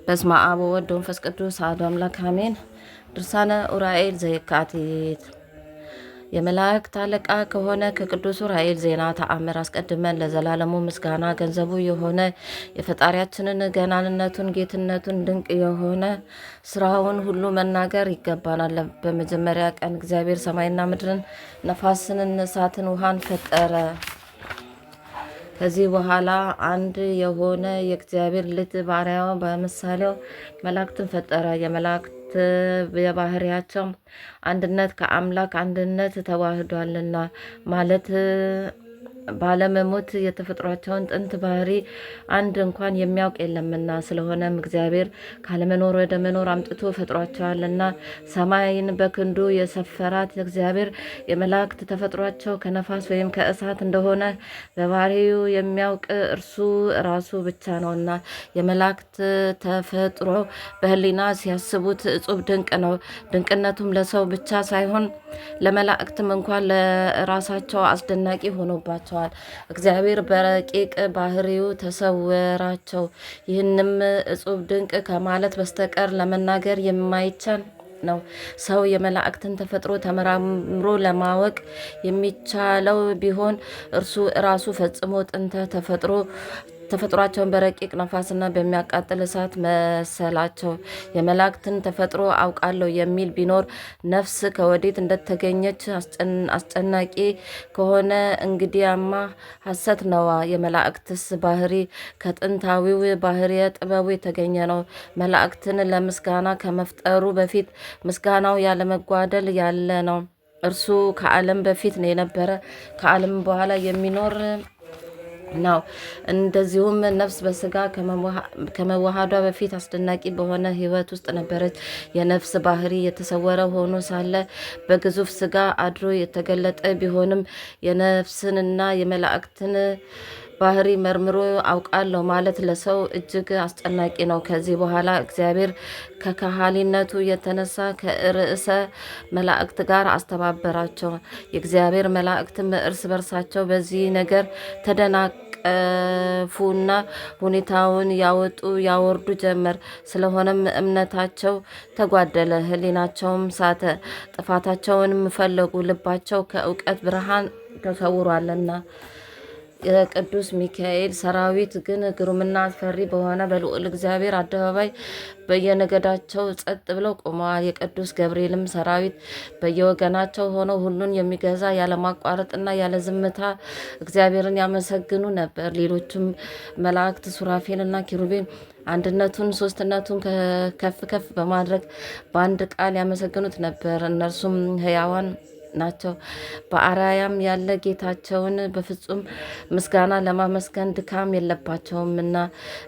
በስመ አብ ወወልድ ወመንፈስ ቅዱስ አሐዱ አምላክ አሜን። ድርሳነ ኡራኤል ዘየካቲት። የመላእክት አለቃ ከሆነ ከቅዱስ ኡራኤል ዜና ተአምር አስቀድመን ለዘላለሙ ምስጋና ገንዘቡ የሆነ የፈጣሪያችንን ገናንነቱን፣ ጌትነቱን፣ ድንቅ የሆነ ስራውን ሁሉ መናገር ይገባናል። በመጀመሪያ ቀን እግዚአብሔር ሰማይና ምድርን፣ ነፋስን፣ እሳትን፣ ውሃን ፈጠረ። ከዚህ በኋላ አንድ የሆነ የእግዚአብሔር ልጅ ባሪያው በምሳሌው መላእክትን ፈጠረ። የመላእክት የባህሪያቸው አንድነት ከአምላክ አንድነት ተዋህዷልና ማለት ባለመሞት የተፈጥሯቸውን ጥንት ባህሪ አንድ እንኳን የሚያውቅ የለምና፣ ስለሆነም እግዚአብሔር ካለመኖር ወደ መኖር አምጥቶ ፈጥሯቸዋልና። ሰማይን በክንዱ የሰፈራት እግዚአብሔር የመላእክት ተፈጥሯቸው ከነፋስ ወይም ከእሳት እንደሆነ በባህሪው የሚያውቅ እርሱ ራሱ ብቻ ነውና፣ የመላእክት ተፈጥሮ በሕሊና ሲያስቡት እጹብ ድንቅ ነው። ድንቅነቱም ለሰው ብቻ ሳይሆን ለመላእክትም እንኳን ለራሳቸው አስደናቂ ሆኖባቸው እግዚአብሔር በረቂቅ ባህሪው ተሰወራቸው። ይህንም እጹብ ድንቅ ከማለት በስተቀር ለመናገር የማይቻል ነው። ሰው የመላእክትን ተፈጥሮ ተመራምሮ ለማወቅ የሚቻለው ቢሆን እርሱ ራሱ ፈጽሞ ጥንተ ተፈጥሯቸውን በረቂቅ ነፋስና በሚያቃጥል እሳት መሰላቸው። የመላእክትን ተፈጥሮ አውቃለሁ የሚል ቢኖር ነፍስ ከወዴት እንደተገኘች አስጨናቂ ከሆነ እንግዲያማ ሐሰት ነዋ። የመላእክትስ ባህሪ ከጥንታዊው ባህርየ ጥበቡ የተገኘ ነው። መላእክትን ለምስጋና ከመፍጠሩ በፊት ምስጋናው ያለመጓደል ያለ ነው። እርሱ ከዓለም በፊት ነው የነበረ፣ ከዓለም በኋላ የሚኖር ነው። እንደዚሁም ነፍስ በስጋ ከመዋሃዷ በፊት አስደናቂ በሆነ ሕይወት ውስጥ ነበረች። የነፍስ ባህሪ የተሰወረ ሆኖ ሳለ በግዙፍ ስጋ አድሮ የተገለጠ ቢሆንም የነፍስንና የመላእክትን ባህሪ መርምሮ አውቃለሁ ማለት ለሰው እጅግ አስጨናቂ ነው። ከዚህ በኋላ እግዚአብሔር ከካህሊነቱ የተነሳ ከርዕሰ መላእክት ጋር አስተባበራቸው። የእግዚአብሔር መላእክትም እርስ በርሳቸው በዚህ ነገር ተደናቀፉና ሁኔታውን ያወርዱ ጀመር። ስለሆነም እምነታቸው ተጓደለ፣ ሕሊናቸውም ሳተ፣ ጥፋታቸውንም ፈለጉ። ልባቸው ከእውቀት ብርሃን ተሰውሯልና። የቅዱስ ሚካኤል ሰራዊት ግን ግሩምና አስፈሪ በሆነ በልዑል እግዚአብሔር አደባባይ በየነገዳቸው ጸጥ ብለው ቆመዋል። የቅዱስ ገብርኤልም ሰራዊት በየወገናቸው ሆነው ሁሉን የሚገዛ ያለማቋረጥና ያለ ዝምታ እግዚአብሔርን ያመሰግኑ ነበር። ሌሎችም መላእክት ሱራፌልና ኪሩቤል አንድነቱን ሶስትነቱን ከፍ ከፍ በማድረግ በአንድ ቃል ያመሰግኑት ነበር። እነርሱም ሕያዋን ናቸው። በአርያም ያለ ጌታቸውን በፍጹም ምስጋና ለማመስገን ድካም የለባቸውም እና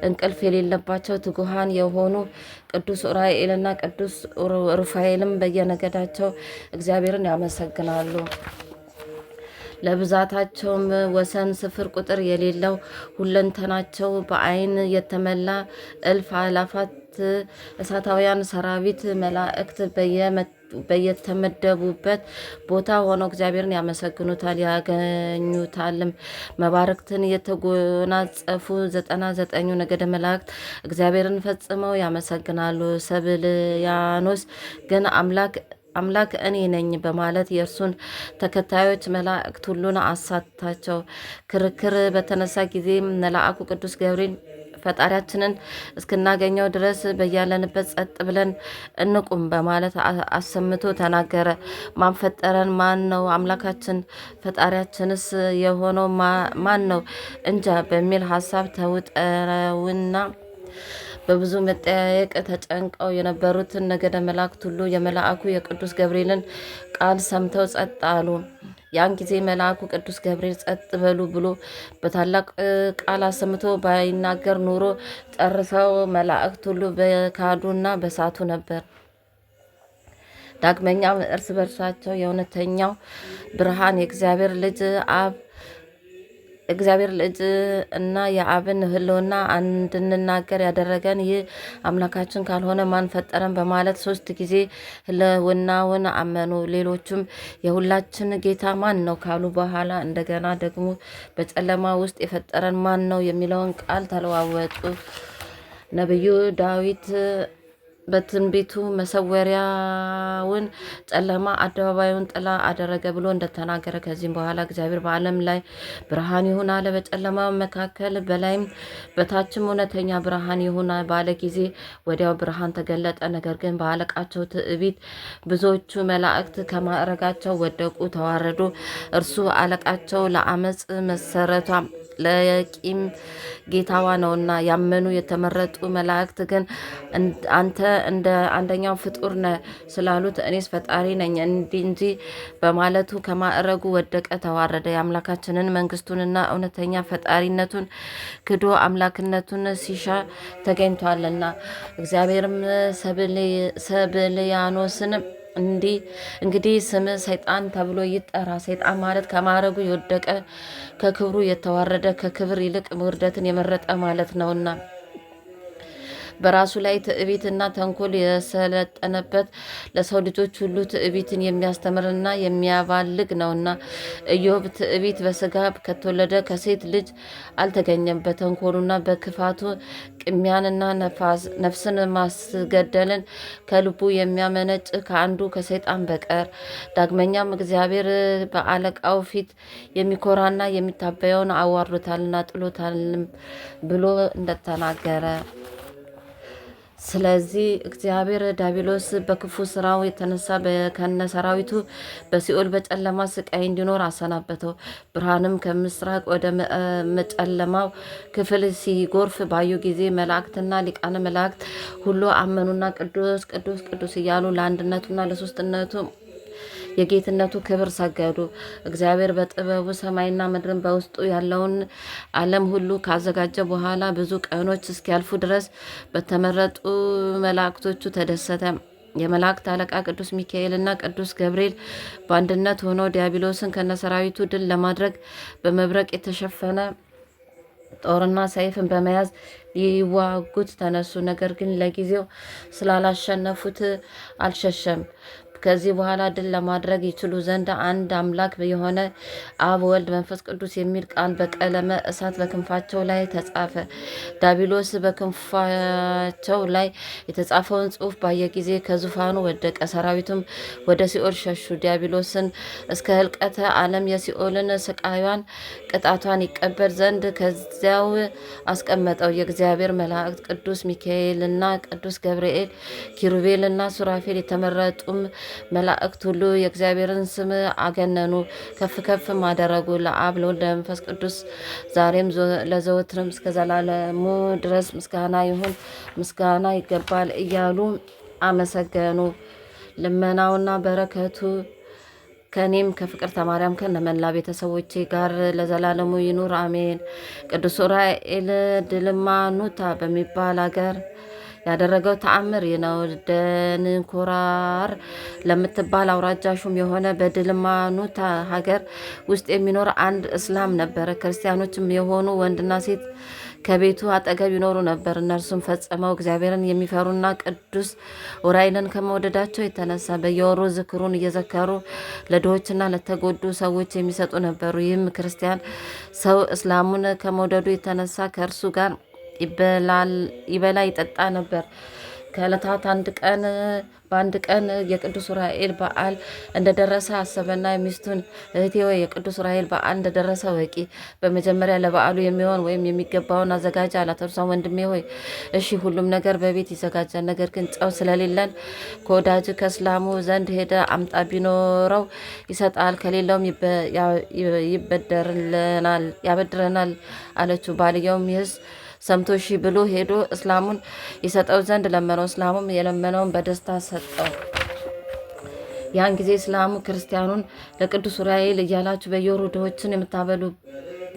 እንቅልፍ የሌለባቸው ትጉሃን የሆኑ ቅዱስ ኡራኤልና ቅዱስ ሩፋኤልም በየነገዳቸው እግዚአብሔርን ያመሰግናሉ። ለብዛታቸውም ወሰን ስፍር ቁጥር የሌለው ሁለንተናቸው በዓይን የተመላ እልፍ አላፋት እሳታውያን ሰራዊት መላእክት በየተመደቡበት ቦታ ሆነው እግዚአብሔርን ያመሰግኑታል፣ ያገኙታልም። መባረክትን የተጎናጸፉ 99ኙ ነገደ መላእክት እግዚአብሔርን ፈጽመው ያመሰግናሉ። ሰብልያኖስ ግን አምላክ እኔ ነኝ በማለት የእርሱን ተከታዮች መላእክት ሁሉን አሳታቸው። ክርክር በተነሳ ጊዜ መልአኩ ቅዱስ ገብርኤል ፈጣሪያችንን እስክናገኘው ድረስ በያለንበት ጸጥ ብለን እንቁም በማለት አሰምቶ ተናገረ። ማን ፈጠረን? ማን ነው አምላካችን? ፈጣሪያችንስ የሆነው ማን ነው? እንጃ በሚል ሀሳብ ተውጠውና በብዙ መጠያየቅ ተጨንቀው የነበሩትን ነገደ መላእክት ሁሉ የመልአኩ የቅዱስ ገብርኤልን ቃል ሰምተው ጸጥ አሉ። ያን ጊዜ መልአኩ ቅዱስ ገብርኤል ጸጥ በሉ ብሎ በታላቅ ቃል አሰምቶ ባይናገር ኑሮ ጨርሰው መላእክት ሁሉ በካዱና በሳቱ ነበር። ዳግመኛም እርስ በርሳቸው የእውነተኛው ብርሃን እግዚአብሔር ልጅ እና የአብን ሕልውና እንድንናገር ያደረገን ይህ አምላካችን ካልሆነ ማን ፈጠረን በማለት 3 ጊዜ ሕልውናውን አመኑ። ሌሎቹም የሁላችን ጌታ ማን ነው ካሉ በኋላ እንደገና ደግሞ በጨለማ ውስጥ የፈጠረን ማን ነው የሚለውን ቃል ተለዋወጡ። ነቢዩ ዳዊት በትንቢቱ መሰወሪያውን ጨለማ አደባባዩን ጥላ አደረገ ብሎ እንደተናገረ ከዚህም በኋላ እግዚአብሔር በዓለም ላይ ብርሃን ይሁን አለ። በጨለማ መካከል በላይም በታችም እውነተኛ ብርሃን ይሁን ባለ ጊዜ ወዲያው ብርሃን ተገለጠ። ነገር ግን በአለቃቸው ትዕቢት ብዙዎቹ መላእክት ከማዕረጋቸው ወደቁ፣ ተዋረዱ። እርሱ አለቃቸው ለአመፅ መሰረቷ ለቂም ጌታዋ ነውና። ያመኑ የተመረጡ መላእክት ግን አንተ እንደ አንደኛው ፍጡር ነህ ስላሉት እኔስ ፈጣሪ ነኝ እንጂ በማለቱ ከማዕረጉ ወደቀ፣ ተዋረደ። የአምላካችንን መንግስቱንና እውነተኛ ፈጣሪነቱን ክዶ አምላክነቱን ሲሻ ተገኝቷልና። እግዚአብሔርም ሰብልያኖስን እንግዲህ ስም ሰይጣን ተብሎ ይጠራ። ሰይጣን ማለት ከማዕረጉ የወደቀ ከክብሩ የተዋረደ ከክብር ይልቅ ውርደትን የመረጠ ማለት ነውና በራሱ ላይ ትዕቢትና ተንኮል የሰለጠነበት ለሰው ልጆች ሁሉ ትዕቢትን የሚያስተምርና የሚያባልግ ነውና። ኢዮብ ትዕቢት በስጋ ከተወለደ ከሴት ልጅ አልተገኘም። በተንኮሉና በክፋቱ ቅሚያንና ነፍስን ማስገደልን ከልቡ የሚያመነጭ ከአንዱ ከሰይጣን በቀር። ዳግመኛም እግዚአብሔር በአለቃው ፊት የሚኮራና የሚታበየውን አዋርዶታልና ጥሎታልም ብሎ እንደተናገረ። ስለዚህ እግዚአብሔር ዲያብሎስ በክፉ ስራው የተነሳ ከነ ሰራዊቱ በሲኦል በጨለማ ስቃይ እንዲኖር አሰናበተው። ብርሃንም ከምስራቅ ወደ ጨለማው ክፍል ሲጎርፍ ባዩ ጊዜ መላእክትና ሊቃነ መላእክት ሁሉ አመኑና ቅዱስ ቅዱስ ቅዱስ እያሉ ለአንድነቱና ለሶስትነቱ የጌትነቱ ክብር ሰገዱ። እግዚአብሔር በጥበቡ ሰማይና ምድርን በውስጡ ያለውን ዓለም ሁሉ ካዘጋጀ በኋላ ብዙ ቀኖች እስኪያልፉ ድረስ በተመረጡ መላእክቶቹ ተደሰተ። የመላእክት አለቃ ቅዱስ ሚካኤልና ቅዱስ ገብርኤል በአንድነት ሆነው ዲያብሎስን ከነሰራዊቱ ድል ለማድረግ በመብረቅ የተሸፈነ ጦርና ሰይፍን በመያዝ ሊዋጉት ተነሱ። ነገር ግን ለጊዜው ስላላሸነፉት አልሸሸም። ከዚህ በኋላ ድል ለማድረግ ይችሉ ዘንድ አንድ አምላክ የሆነ አብ፣ ወልድ፣ መንፈስ ቅዱስ የሚል ቃል በቀለመ እሳት በክንፋቸው ላይ ተጻፈ። ዲያብሎስ በክንፋቸው ላይ የተጻፈውን ጽሑፍ ባየ ጊዜ ከዙፋኑ ወደቀ። ሰራዊቱም ወደ ሲኦል ሸሹ። ዲያብሎስን እስከ ህልቀተ ዓለም የሲኦልን ስቃዩን ቅጣቷን ይቀበል ዘንድ ከዚያው አስቀመጠው። የእግዚአብሔር መላእክት ቅዱስ ሚካኤልና ቅዱስ ገብርኤል፣ ኪሩቤልና ሱራፌል የተመረጡም መላእክት ሁሉ የእግዚአብሔርን ስም አገነኑ፣ ከፍ ከፍም አደረጉ። ለአብ ለወልድ ለመንፈስ ቅዱስ ዛሬም ለዘወትርም እስከ ዘላለሙ ድረስ ምስጋና ይሁን፣ ምስጋና ይገባል እያሉ አመሰገኑ። ልመናውና በረከቱ ከኔም ከፍቅርተ ማርያም ከነመላ ቤተሰቦቼ ጋር ለዘላለሙ ይኑር አሜን። ቅዱስ ዑራኤል ድልማኑታ በሚባል ሀገር ያደረገው ተአምር ይህ ነው። ደንኮራር ለምትባል አውራጃ ሹም የሆነ በድልማኑታ ሀገር ውስጥ የሚኖር አንድ እስላም ነበረ። ክርስቲያኖችም የሆኑ ወንድና ሴት ከቤቱ አጠገብ ይኖሩ ነበር። እነርሱም ፈጽመው እግዚአብሔርን የሚፈሩና ቅዱስ ዑራኤልን ከመውደዳቸው የተነሳ በየወሩ ዝክሩን እየዘከሩ ለድሆችና ለተጎዱ ሰዎች የሚሰጡ ነበሩ። ይህም ክርስቲያን ሰው እስላሙን ከመውደዱ የተነሳ ከእርሱ ጋር ይበላ ይጠጣ ነበር። ከዕለታት በአንድ ቀን የቅዱስ ዑራኤል በዓል እንደደረሰ አሰበና ሚስቱን እህቴ ወይ የቅዱስ ዑራኤል በዓል እንደደረሰ ወቂ፣ በመጀመሪያ ለበዓሉ የሚሆን ወይም የሚገባውን አዘጋጅ አላት። እርሷም ወንድሜ ሆይ እሺ፣ ሁሉም ነገር በቤት ይዘጋጃል። ነገር ግን ጨው ስለሌለን ከወዳጅ ከእስላሙ ዘንድ ሄደ አምጣ፣ ቢኖረው ይሰጣል፣ ከሌለውም ያበድረናል አለችው። ባልየውም ይህስ ሰምቶ ሺ ብሎ ሄዶ እስላሙን ይሰጠው ዘንድ ለመነው። እስላሙም የለመነውን በደስታ ሰጠው። ያን ጊዜ እስላሙ ክርስቲያኑን ለቅዱስ ዑራኤል እያላችሁ በየወሩ ድሆችን የምታበሉ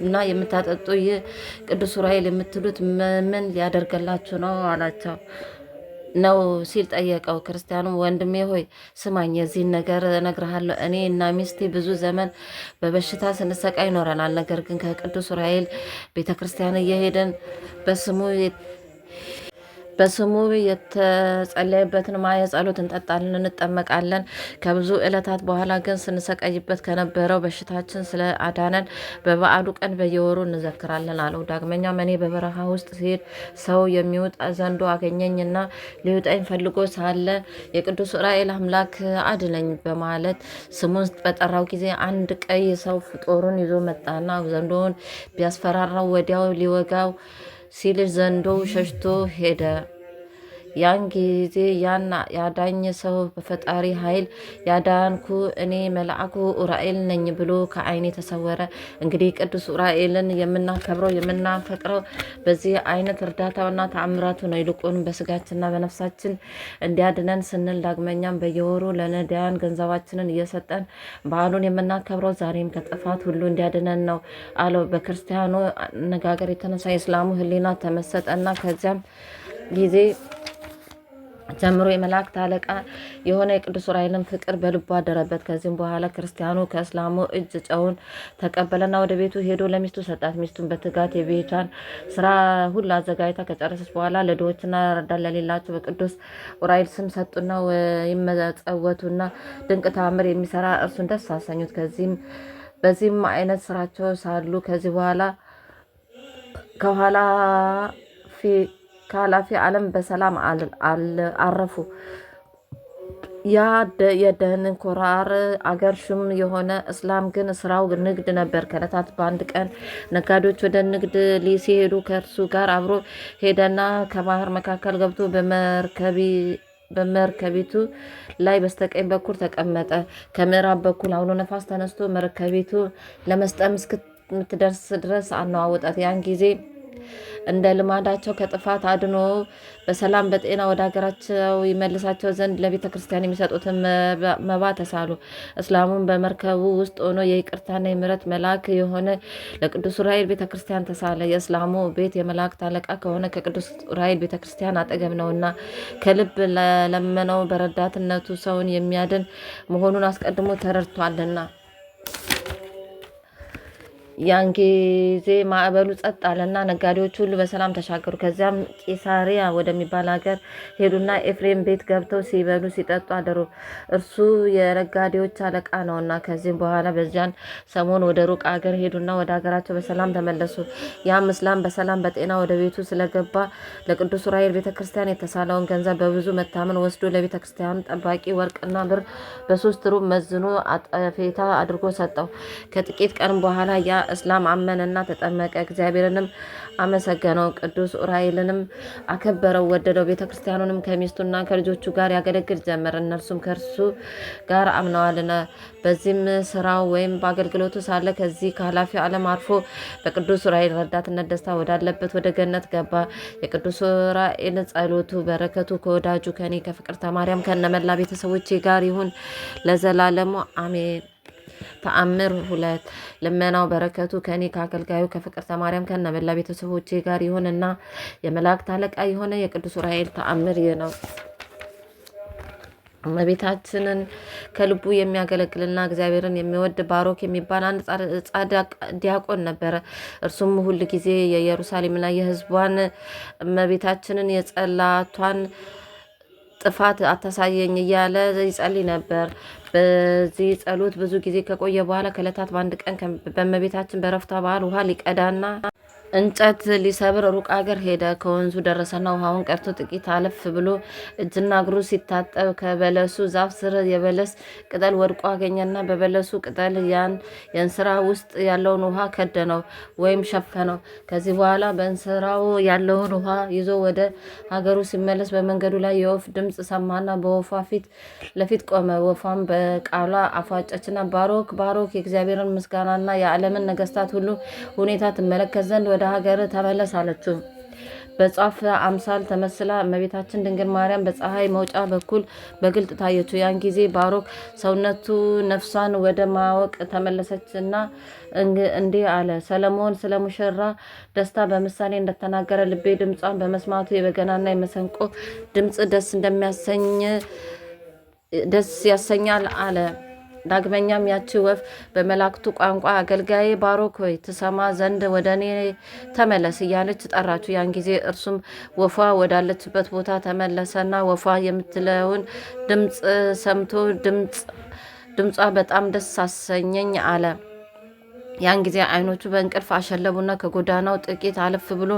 እና የምታጠጡ ይህ ቅዱስ ዑራኤል የምትሉት ምን ሊያደርገላችሁ ነው አላቸው ነው ሲል ጠየቀው። ክርስቲያኑም ወንድሜ ሆይ ስማኝ፣ የዚህን ነገር እነግርሃለሁ። እኔ እና ሚስቴ ብዙ ዘመን በበሽታ ስንሰቃይ ይኖረናል። ነገር ግን ከቅዱስ ዑራኤል ቤተ ክርስቲያን እየሄደን በስሙ የተጸለየበትን ማየ ጸሎት እንጠጣለን፣ እንጠመቃለን። ከብዙ ዕለታት በኋላ ግን ስንሰቃይበት ከነበረው በሽታችን ስለ አዳነን በበዓሉ ቀን በየወሩ እንዘክራለን አለው። ዳግመኛም እኔ በበረሃ ውስጥ ሲሄድ ሰው የሚውጥ ዘንዶ አገኘኝና ሊውጠኝ ፈልጎ ሳለ የቅዱስ ዑራኤል አምላክ አድነኝ በማለት ስሙን በጠራው ጊዜ አንድ ቀይ ሰው ጦሩን ይዞ መጣና ዘንዶውን ቢያስፈራራው ወዲያው ሊወጋው ሲል ዘንዶው ሸሽቶ ሄደ። ያን ጊዜ ያን ያዳኝ ሰው በፈጣሪ ኃይል ያዳንኩ እኔ መልአኩ ዑራኤል ነኝ ብሎ ከዓይኔ ተሰወረ። እንግዲህ ቅዱስ ዑራኤልን የምናከብረው የምናፈቅረው በዚህ አይነት እርዳታውና ተአምራቱ ነው። ይልቁንም በስጋችንና በነፍሳችን እንዲያድነን ስንል ዳግመኛም በየወሩ ለነዳያን ገንዘባችንን እየሰጠን በዓሉን የምናከብረው ዛሬም ከጥፋት ሁሉ እንዲያድነን ነው አለው። በክርስቲያኑ አነጋገር የተነሳ የእስላሙ ሕሊና ተመሰጠና ከዚያም ጊዜ ጀምሮ የመላእክት አለቃ የሆነ የቅዱስ ዑራኤልን ፍቅር በልቡ አደረበት። ከዚህም በኋላ ክርስቲያኑ ከእስላሙ እጅ ጨውን ተቀበለና ወደ ቤቱ ሄዶ ለሚስቱ ሰጣት። ሚስቱን በትጋት የቤቷን ስራ ሁሉ አዘጋጅታ ከጨረሰች በኋላ ለድሆችና ረዳት ለሌላቸው በቅዱስ ዑራኤል ስም ሰጡና የሚመጸወቱና ድንቅ ተአምር የሚሰራ እርሱን ደስ አሰኙት። በዚህም አይነት ስራቸው ሳሉ ከዚህ በኋላ ከኃላፊ ዓለም በሰላም አረፉ። ያ የደንኮራር አገር ሹም የሆነ እስላም ግን ስራው ንግድ ነበር። ከዕለታት በአንድ ቀን ነጋዴዎች ወደ ንግድ ሲሄዱ ከእርሱ ጋር አብሮ ሄደና ከባህር መካከል ገብቶ በመርከቢቱ ላይ በስተቀኝ በኩል ተቀመጠ። ከምዕራብ በኩል አውሎ ነፋስ ተነስቶ መርከቢቱ ለመስጠም እስክትደርስ ድረስ አነዋወጣት። ያን ጊዜ እንደ ልማዳቸው ከጥፋት አድኖ በሰላም በጤና ወደ ሀገራቸው ይመልሳቸው ዘንድ ለቤተ ክርስቲያን የሚሰጡትን መባ ተሳሉ። እስላሙን በመርከቡ ውስጥ ሆኖ የይቅርታና የምሕረት መልአክ የሆነ ለቅዱስ ዑራኤል ቤተ ክርስቲያን ተሳለ። የእስላሙ ቤት የመላእክት አለቃ ከሆነ ከቅዱስ ዑራኤል ቤተ ክርስቲያን አጠገብ ነውና ከልብ ለለመነው በረዳትነቱ ሰውን የሚያድን መሆኑን አስቀድሞ ተረድቷልና። ያን ጊዜ ማዕበሉ ጸጥ አለና ነጋዴዎች ሁሉ በሰላም ተሻገሩ። ከዚያም ቂሳሪያ ወደሚባል ሀገር ሄዱና ኤፍሬም ቤት ገብተው ሲበሉ ሲጠጡ አደሩ። እርሱ የነጋዴዎች አለቃ ነውና። ከዚህም በኋላ በዚያን ሰሞን ወደ ሩቅ አገር ሄዱና ወደ ሀገራቸው በሰላም ተመለሱ። ያም እስላም በሰላም በጤና ወደ ቤቱ ስለገባ ለቅዱስ ዑራኤል ቤተክርስቲያን የተሳለውን ገንዘብ በብዙ መታመን ወስዶ ለቤተክርስቲያኑ ጠባቂ ወርቅና ብር በ3 ሩብ መዝኖ አጠፌታ አድርጎ ሰጠው። ከጥቂት ቀን በኋላ ያ እስላም አመነና ተጠመቀ። እግዚአብሔርንም አመሰገነው። ቅዱስ ዑራኤልንም አከበረው፣ ወደደው። ቤተክርስቲያኑንም ከሚስቱና ከልጆቹ ጋር ያገለግል ጀመር። እነርሱም ከእርሱ ጋር አምነዋልና። በዚህም ስራው ወይም በአገልግሎቱ ሳለ ከዚህ ከኃላፊው ዓለም አርፎ በቅዱስ ዑራኤል ረዳትነት ደስታ ወዳለበት ወደ ገነት ገባ። የቅዱስ ዑራኤል ጸሎቱ በረከቱ ከወዳጁ ከኔ ከፍቅርተ ማርያም ከነመላ ቤተሰቦቼ ጋር ይሁን ለዘላለሙ አሜን። ተአምር 2 ልመናው በረከቱ ከኔ ከአገልጋዩ ከፍቅርተ ማርያም ከነመላ ቤተሰቦቼ ጋር ይሁንና የመላእክት አለቃ የሆነ የቅዱስ ዑራኤል ተአምር ይህ ነው። እመቤታችንን ከልቡ የሚያገለግልና እግዚአብሔርን የሚወድ ባሮክ የሚባል አንድ ጻድቅ ዲያቆን ነበረ። እርሱም ሁል ጊዜ የኢየሩሳሌምና የሕዝቧን እመቤታችንን የጸላቷን ጥፋት አታሳየኝ እያለ ይጸልይ ነበር። በዚህ ጸሎት ብዙ ጊዜ ከቆየ በኋላ ከዕለታት በአንድ ቀን በእመቤታችን በረፍቷ በዓል ውሃ ሊቀዳና እንጨት ሊሰብር ሩቅ አገር ሄደ። ከወንዙ ደረሰና ውሃውን ቀርቶ ጥቂት አለፍ ብሎ እጅና እግሩ ሲታጠብ ከበለሱ ዛፍ ስር የበለስ ቅጠል ወድቆ አገኘና በበለሱ ቅጠል የእንስራ ውስጥ ያለውን ውሃ ከደነው ወይም ሸፈነው። ከዚህ በኋላ በእንስራው ያለውን ውሃ ይዞ ወደ ሀገሩ ሲመለስ በመንገዱ ላይ የወፍ ድምፅ ሰማና በወፏ ፊት ለፊት ቆመ። ወፏም በቃሏ አፏጨችና ባሮክ ባሮክ የእግዚአብሔርን ምስጋናና የዓለምን ነገስታት ሁሉ ሁኔታ ትመለከት ዘንድ ወደ ሀገር ተመለስ አለችው። በጻፍ አምሳል ተመስላ እመቤታችን ድንግል ማርያም በፀሐይ መውጫ በኩል በግልጥ ታየችው። ያን ጊዜ ባሮክ ሰውነቱ ነፍሷን ወደ ማወቅ ተመለሰችና እንዲህ አለ። ሰለሞን ስለ ሙሽራ ደስታ በምሳሌ እንደተናገረ ልቤ ድምጿን በመስማቱ የበገናና የመሰንቆ ድምፅ ደስ ያሰኛል አለ። ዳግመኛም ያቺ ወፍ በመላእክቱ ቋንቋ አገልጋዬ ባሮክ ሆይ ትሰማ ዘንድ ወደ እኔ ተመለስ እያለች ጠራችሁ። ያን ጊዜ እርሱም ወፏ ወዳለችበት ቦታ ተመለሰና ወፏ የምትለውን ድምፅ ሰምቶ ድምጿ በጣም ደስ አሰኘኝ አለ። ያን ጊዜ አይኖቹ በእንቅልፍ አሸለቡና ከጎዳናው ጥቂት አለፍ ብሎ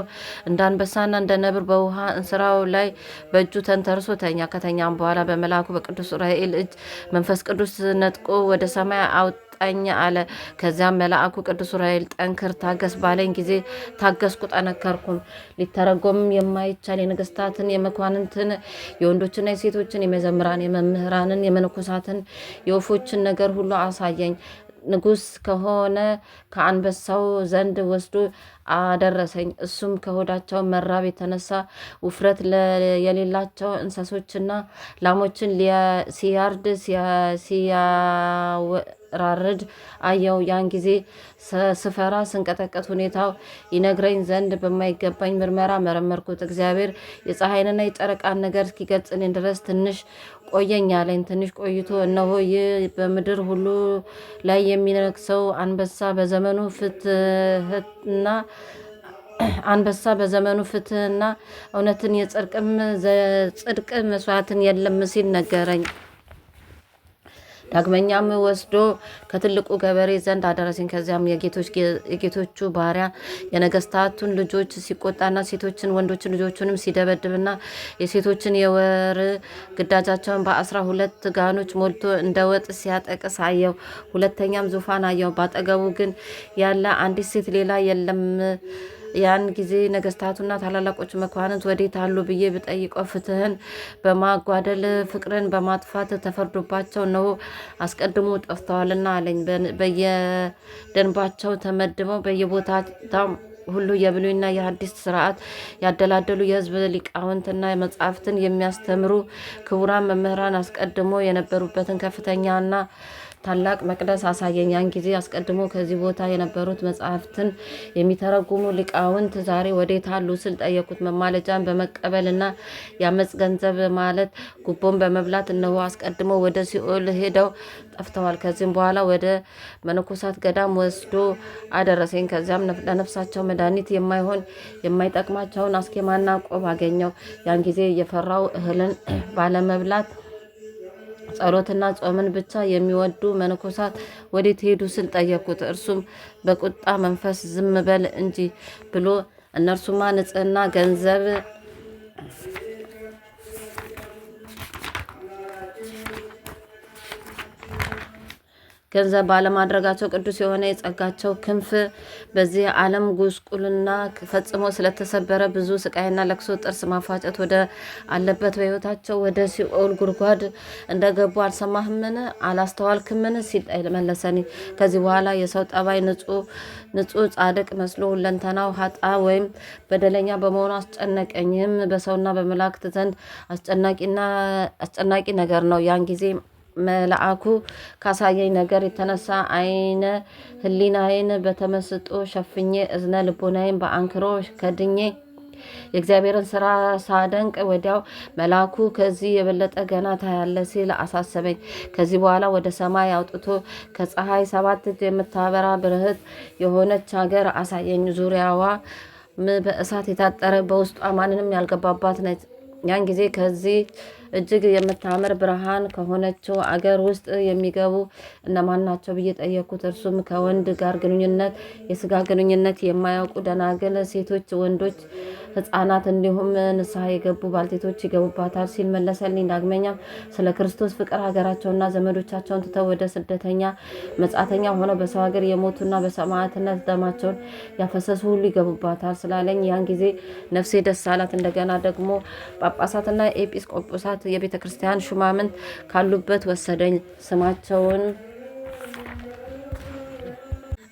እንደ አንበሳና እንደ ነብር በውሃ እንስራው ላይ በእጁ ተንተርሶ ተኛ። ከተኛም በኋላ በመልአኩ በቅዱስ ዑራኤል እጅ መንፈስ ቅዱስ ነጥቆ ወደ ሰማይ አውጣኝ አለ። ከዚያም መልአኩ ቅዱስ ዑራኤል ጠንክር፣ ታገስ ባለኝ ጊዜ ታገስኩ፣ ጠነከርኩም። ሊተረጎም የማይቻል የነገስታትን፣ የመኳንንትን፣ የወንዶችና የሴቶችን፣ የመዘምራን፣ የመምህራንን፣ የመነኮሳትን፣ የወፎችን ነገር ሁሉ አሳየኝ። ንጉስ ከሆነ ከአንበሳው ዘንድ ወስዶ አደረሰኝ። እሱም ከሆዳቸው መራብ የተነሳ ውፍረት የሌላቸው እንስሶችና ላሞችን ሲያርድ ሲያወራርድ አየው። ያን ጊዜ ስፈራ ስንቀጠቀጥ ሁኔታው ይነግረኝ ዘንድ በማይገባኝ ምርመራ መረመርኩት። እግዚአብሔር የፀሐይንና የጨረቃን ነገር እስኪገልጽልኝ ድረስ ትንሽ ቆየኝ አለኝ። ትንሽ ቆይቶ እነሆ ይህ በምድር ሁሉ ላይ የሚነግሰው አንበሳ በዘመኑ ፍትህና እውነትን ጽድቅ መስዋዕትን የለም ሲል ነገረኝ። ዳግመኛም ወስዶ ከትልቁ ገበሬ ዘንድ አደረሰኝ። ከዚያም የጌቶቹ ባሪያ የነገስታቱን ልጆች ሲቆጣና ሴቶችን ወንዶችን ልጆቹንም ሲደበድብና የሴቶችን የወር ግዳጃቸውን በ12 ጋኖች ሞልቶ እንደ ወጥ ሲያጠቅስ አየው። ሁለተኛም ዙፋን አየው፣ ባጠገቡ ግን ያለ አንዲት ሴት ሌላ የለም። ያን ጊዜ ነገስታቱና ታላላቆቹ መኳንንት ወዴት አሉ ብዬ ብጠይቀው ፍትህን በማጓደል ፍቅርን በማጥፋት ተፈርዶባቸው ነው አስቀድሞ ጠፍተዋልና አለኝ። በየደንባቸው ተመድበው በየቦታው ሁሉ የብሉይና የሐዲስ ስርዓት ያደላደሉ የህዝብ ሊቃውንትና መጻሕፍትን የሚያስተምሩ ክቡራን መምህራን አስቀድሞ የነበሩበትን ከፍተኛና ታላቅ መቅደስ አሳየኝ። ያን ጊዜ አስቀድሞ ከዚህ ቦታ የነበሩት መጻሕፍትን የሚተረጉሙ ሊቃውንት ዛሬ ወዴት አሉ ስል ጠየቁት። መማለጃን በመቀበልና የአመፅ ገንዘብ ማለት ጉቦን በመብላት እነሆ አስቀድሞ ወደ ሲኦል ሄደው ጠፍተዋል። ከዚህም በኋላ ወደ መነኮሳት ገዳም ወስዶ አደረሰኝ። ከዚያም ለነፍሳቸው መድኃኒት የማይሆን የማይጠቅማቸውን አስኬማና ቆብ አገኘው። ያን ጊዜ የፈራው እህልን ባለመብላት ጸሎትና ጾምን ብቻ የሚወዱ መነኮሳት ወዴት ሄዱ ስል ጠየቅኩት። እርሱም በቁጣ መንፈስ ዝም በል እንጂ ብሎ እነርሱማ ንጽሕና ገንዘብ ባለማድረጋቸው ቅዱስ የሆነ የጸጋቸው ክንፍ በዚህ ዓለም ጉስቁልና ፈጽሞ ስለተሰበረ ብዙ ስቃይና ለቅሶ ጥርስ ማፋጨት ወደ አለበት በሕይወታቸው ወደ ሲኦል ጉድጓድ እንደገቡ አልሰማህምን? አላስተዋልክምን? ሲል መለሰልኝ። ከዚህ በኋላ የሰው ጠባይ ንጹሕ ጻድቅ መስሎ ሁለንተናው ኃጣ ወይም በደለኛ በመሆኑ አስጨነቀኝ። ይህም በሰውና በመላእክት ዘንድ አስጨናቂ ነገር ነው። ያን ጊዜ መልአኩ ካሳየኝ ነገር የተነሳ አይነ ህሊናዬን በተመስጦ ሸፍኜ እዝነ ልቦናዬን በአንክሮ ከድኜ የእግዚአብሔርን ስራ ሳደንቅ ወዲያው መልአኩ ከዚህ የበለጠ ገና ታያለ ሲል አሳሰበኝ። ከዚህ በኋላ ወደ ሰማይ አውጥቶ ከፀሐይ 7 እጅ የምታበራ ብርህት የሆነች ሀገር አሳየኝ። ዙሪያዋ በእሳት የታጠረ በውስጧ ማንንም ያልገባባት ነች። ያን ጊዜ ከዚህ እጅግ የምታምር ብርሃን ከሆነችው አገር ውስጥ የሚገቡ እነማን ናቸው ብዬ ጠየቅኩት። እርሱም ከወንድ ጋር ግንኙነት የስጋ ግንኙነት የማያውቁ ደናግል፣ ሴቶች፣ ወንዶች፣ ሕፃናት እንዲሁም ንስሐ የገቡ ባልቴቶች ይገቡባታል ሲል መለሰልኝ። ዳግመኛም ስለ ክርስቶስ ፍቅር ሀገራቸውና ዘመዶቻቸውን ትተው ወደ ስደተኛ መጻተኛ ሆነው በሰው ሀገር የሞቱና በሰማዕትነት ደማቸውን ያፈሰሱ ሁሉ ይገቡባታል ስላለኝ ያን ጊዜ ነፍሴ ደስ አላት። እንደገና ደግሞ ጳጳሳትና ኤጲስቆጶሳት የቤተ ክርስቲያን ሹማምንት ካሉበት ወሰደኝ። ስማቸውን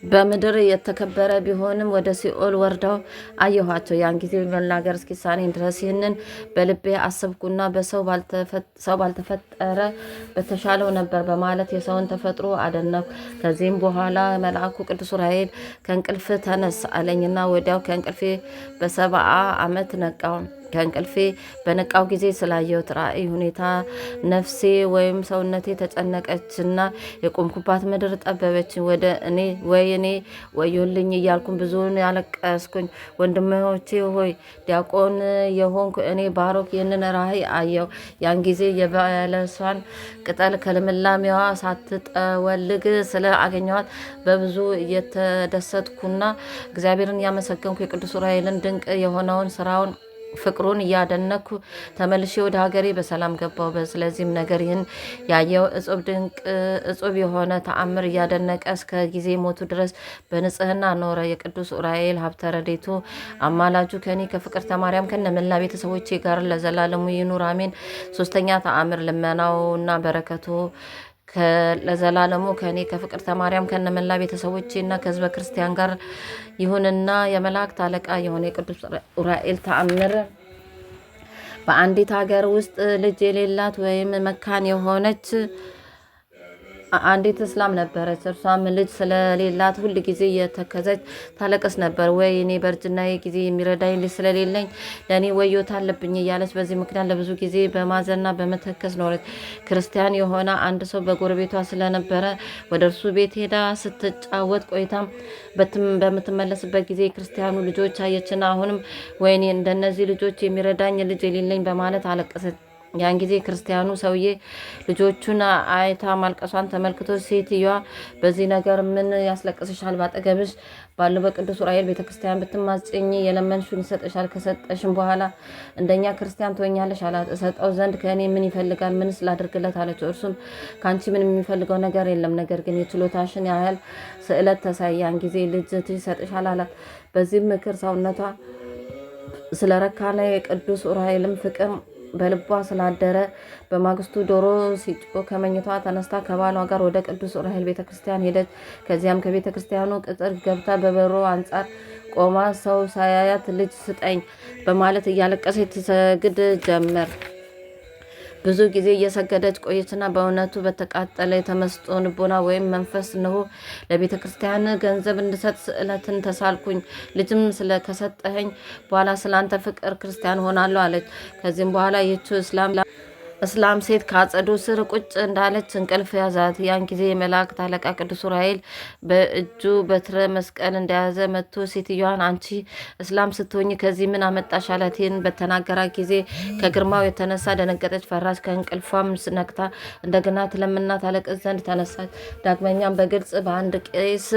በምድር የተከበረ ቢሆንም ወደ ሲኦል ወርደው አየኋቸው። ያን ጊዜ መናገር እስኪሳነኝ ድረስ ይህንን በልቤ አሰብኩና ሰው ባልተፈጠረ በተሻለው ነበር በማለት የሰውን ተፈጥሮ አደነኩ። ከዚህም በኋላ መልአኩ ቅዱስ ዑራኤል ከእንቅልፍ ተነስ አለኝና ወዲያው ከእንቅልፌ በ70 ዓመት ነቃው። ከእንቅልፌ በነቃው ጊዜ ስላየሁት ራእይ ሁኔታ ነፍሴ ወይም ሰውነቴ ተጨነቀችና የቆምኩባት ምድር ጠበበች። ወደ እኔ ወዮልኝ እያልኩኝ ብዙውን ያለቀስኩኝ። ወንድሞቼ ሆይ ዲያቆን የሆንኩ እኔ ባሮክ ይህንን ራእይ አየው። ያን ጊዜ የበለሷን ቅጠል ከልምላሜዋ ሳትጠወልግ ስለ አገኘኋት በብዙ እየተደሰትኩና እግዚአብሔርን ያመሰገንኩ የቅዱስ ዑራኤልን ድንቅ የሆነውን ስራውን ፍቅሩን እያደነኩ ተመልሼ ወደ ሀገሬ በሰላም ገባሁ። ስለዚህም ነገር ይህን ያየው ድንቅ እጹብ የሆነ ተአምር እያደነቀ እስከ ጊዜ ሞቱ ድረስ በንጽህና ኖረ። የቅዱስ ዑራኤል ሀብተ ረድኤቱ አማላጁ ከኔ ከፍቅርተ ማርያም ከነመላ ቤተሰቦቼ ጋር ለዘላለሙ ይኑር አሜን። ሶስተኛ ተአምር ልመናውና በረከቱ ለዘላለሙ ከኔ ከፍቅርተ ማርያም ከነመላ ቤተሰቦቼና ከህዝበ ክርስቲያን ጋር ይሁንና የመላእክት አለቃ የሆነ የቅዱስ ዑራኤል ተአምር በአንዲት ሀገር ውስጥ ልጅ የሌላት ወይም መካን የሆነች አንዲት እስላም ነበረች። እርሷም ልጅ ስለሌላት ሁል ጊዜ የተከዘች ታለቅስ ነበር። ወይኔ በእርጅናዬ ጊዜ የሚረዳኝ ልጅ ስለሌለኝ ለእኔ ወዮታ አለብኝ እያለች በዚህ ምክንያት ለብዙ ጊዜ በማዘንና በመተከዝ ኖረች። ክርስቲያን የሆነ አንድ ሰው በጎረቤቷ ስለነበረ ወደ እርሱ ቤት ሄዳ ስትጫወት ቆይታ በምትመለስበት ጊዜ የክርስቲያኑ ልጆች አየችና አሁንም ወይኔ እንደነዚህ ልጆች የሚረዳኝ ልጅ የሌለኝ በማለት አለቀሰች። ያን ጊዜ ክርስቲያኑ ሰውዬ ልጆቹን አይታ ማልቀሷን ተመልክቶ ሴትዮዋ በዚህ ነገር ምን ያስለቅስሻል? ባጠገብሽ ባለው በቅዱስ ዑራኤል ቤተክርስቲያን ብትማጽኝ የለመንሽውን ይሰጥሻል። ከሰጠሽም በኋላ እንደኛ ክርስቲያን ትሆኛለሽ አላት። እሰጠው ዘንድ ከእኔ ምን ይፈልጋል? ምንስ ላድርግለት አለችው። እርሱም ከአንቺ ምን የሚፈልገው ነገር የለም፣ ነገር ግን የችሎታሽን ያህል ስዕለት ተሳይ፣ ያን ጊዜ ልጅ ይሰጥሻል አላት። በዚህም ምክር ሰውነቷ ስለረካና የቅዱስ ዑራኤልም ፍቅር በልቧ ስላደረ በማግስቱ ዶሮ ሲጮህ ከመኝቷ ተነስታ ከባሏ ጋር ወደ ቅዱስ ዑራኤል ቤተክርስቲያን ሄደች። ከዚያም ከቤተክርስቲያኑ ቅጥር ገብታ በበሩ አንጻር ቆማ ሰው ሳያያት ልጅ ስጠኝ በማለት እያለቀሰች ትሰግድ ጀመር። ብዙ ጊዜ እየሰገደች ቆየችና በእውነቱ በተቃጠለ የተመስጦ ልቦና ወይም መንፈስ እነሆ ለቤተ ክርስቲያን ገንዘብ እንድሰጥ ስዕለትን ተሳልኩኝ፣ ልጅም ከሰጠኸኝ በኋላ ስላንተ ፍቅር ክርስቲያን ሆናለሁ አለች። ከዚህም በኋላ ይህችው እስላም ሴት ከአጸዱ ስር ቁጭ እንዳለች እንቅልፍ ያዛት። ያን ጊዜ የመላእክት አለቃ ቅዱስ ዑራኤል በእጁ በትረ መስቀል እንደያዘ መጥቶ ሴትዮዋን አንቺ እስላም ስትሆኝ ከዚህ ምን አመጣሽ አላት። ይህን በተናገራት ጊዜ ከግርማው የተነሳ ደነገጠች፣ ፈራች። ከእንቅልፏም ነቅታ እንደገና ትለምና ታለቅስ ዘንድ ተነሳች። ዳግመኛም በግልጽ በአንድ ቄስ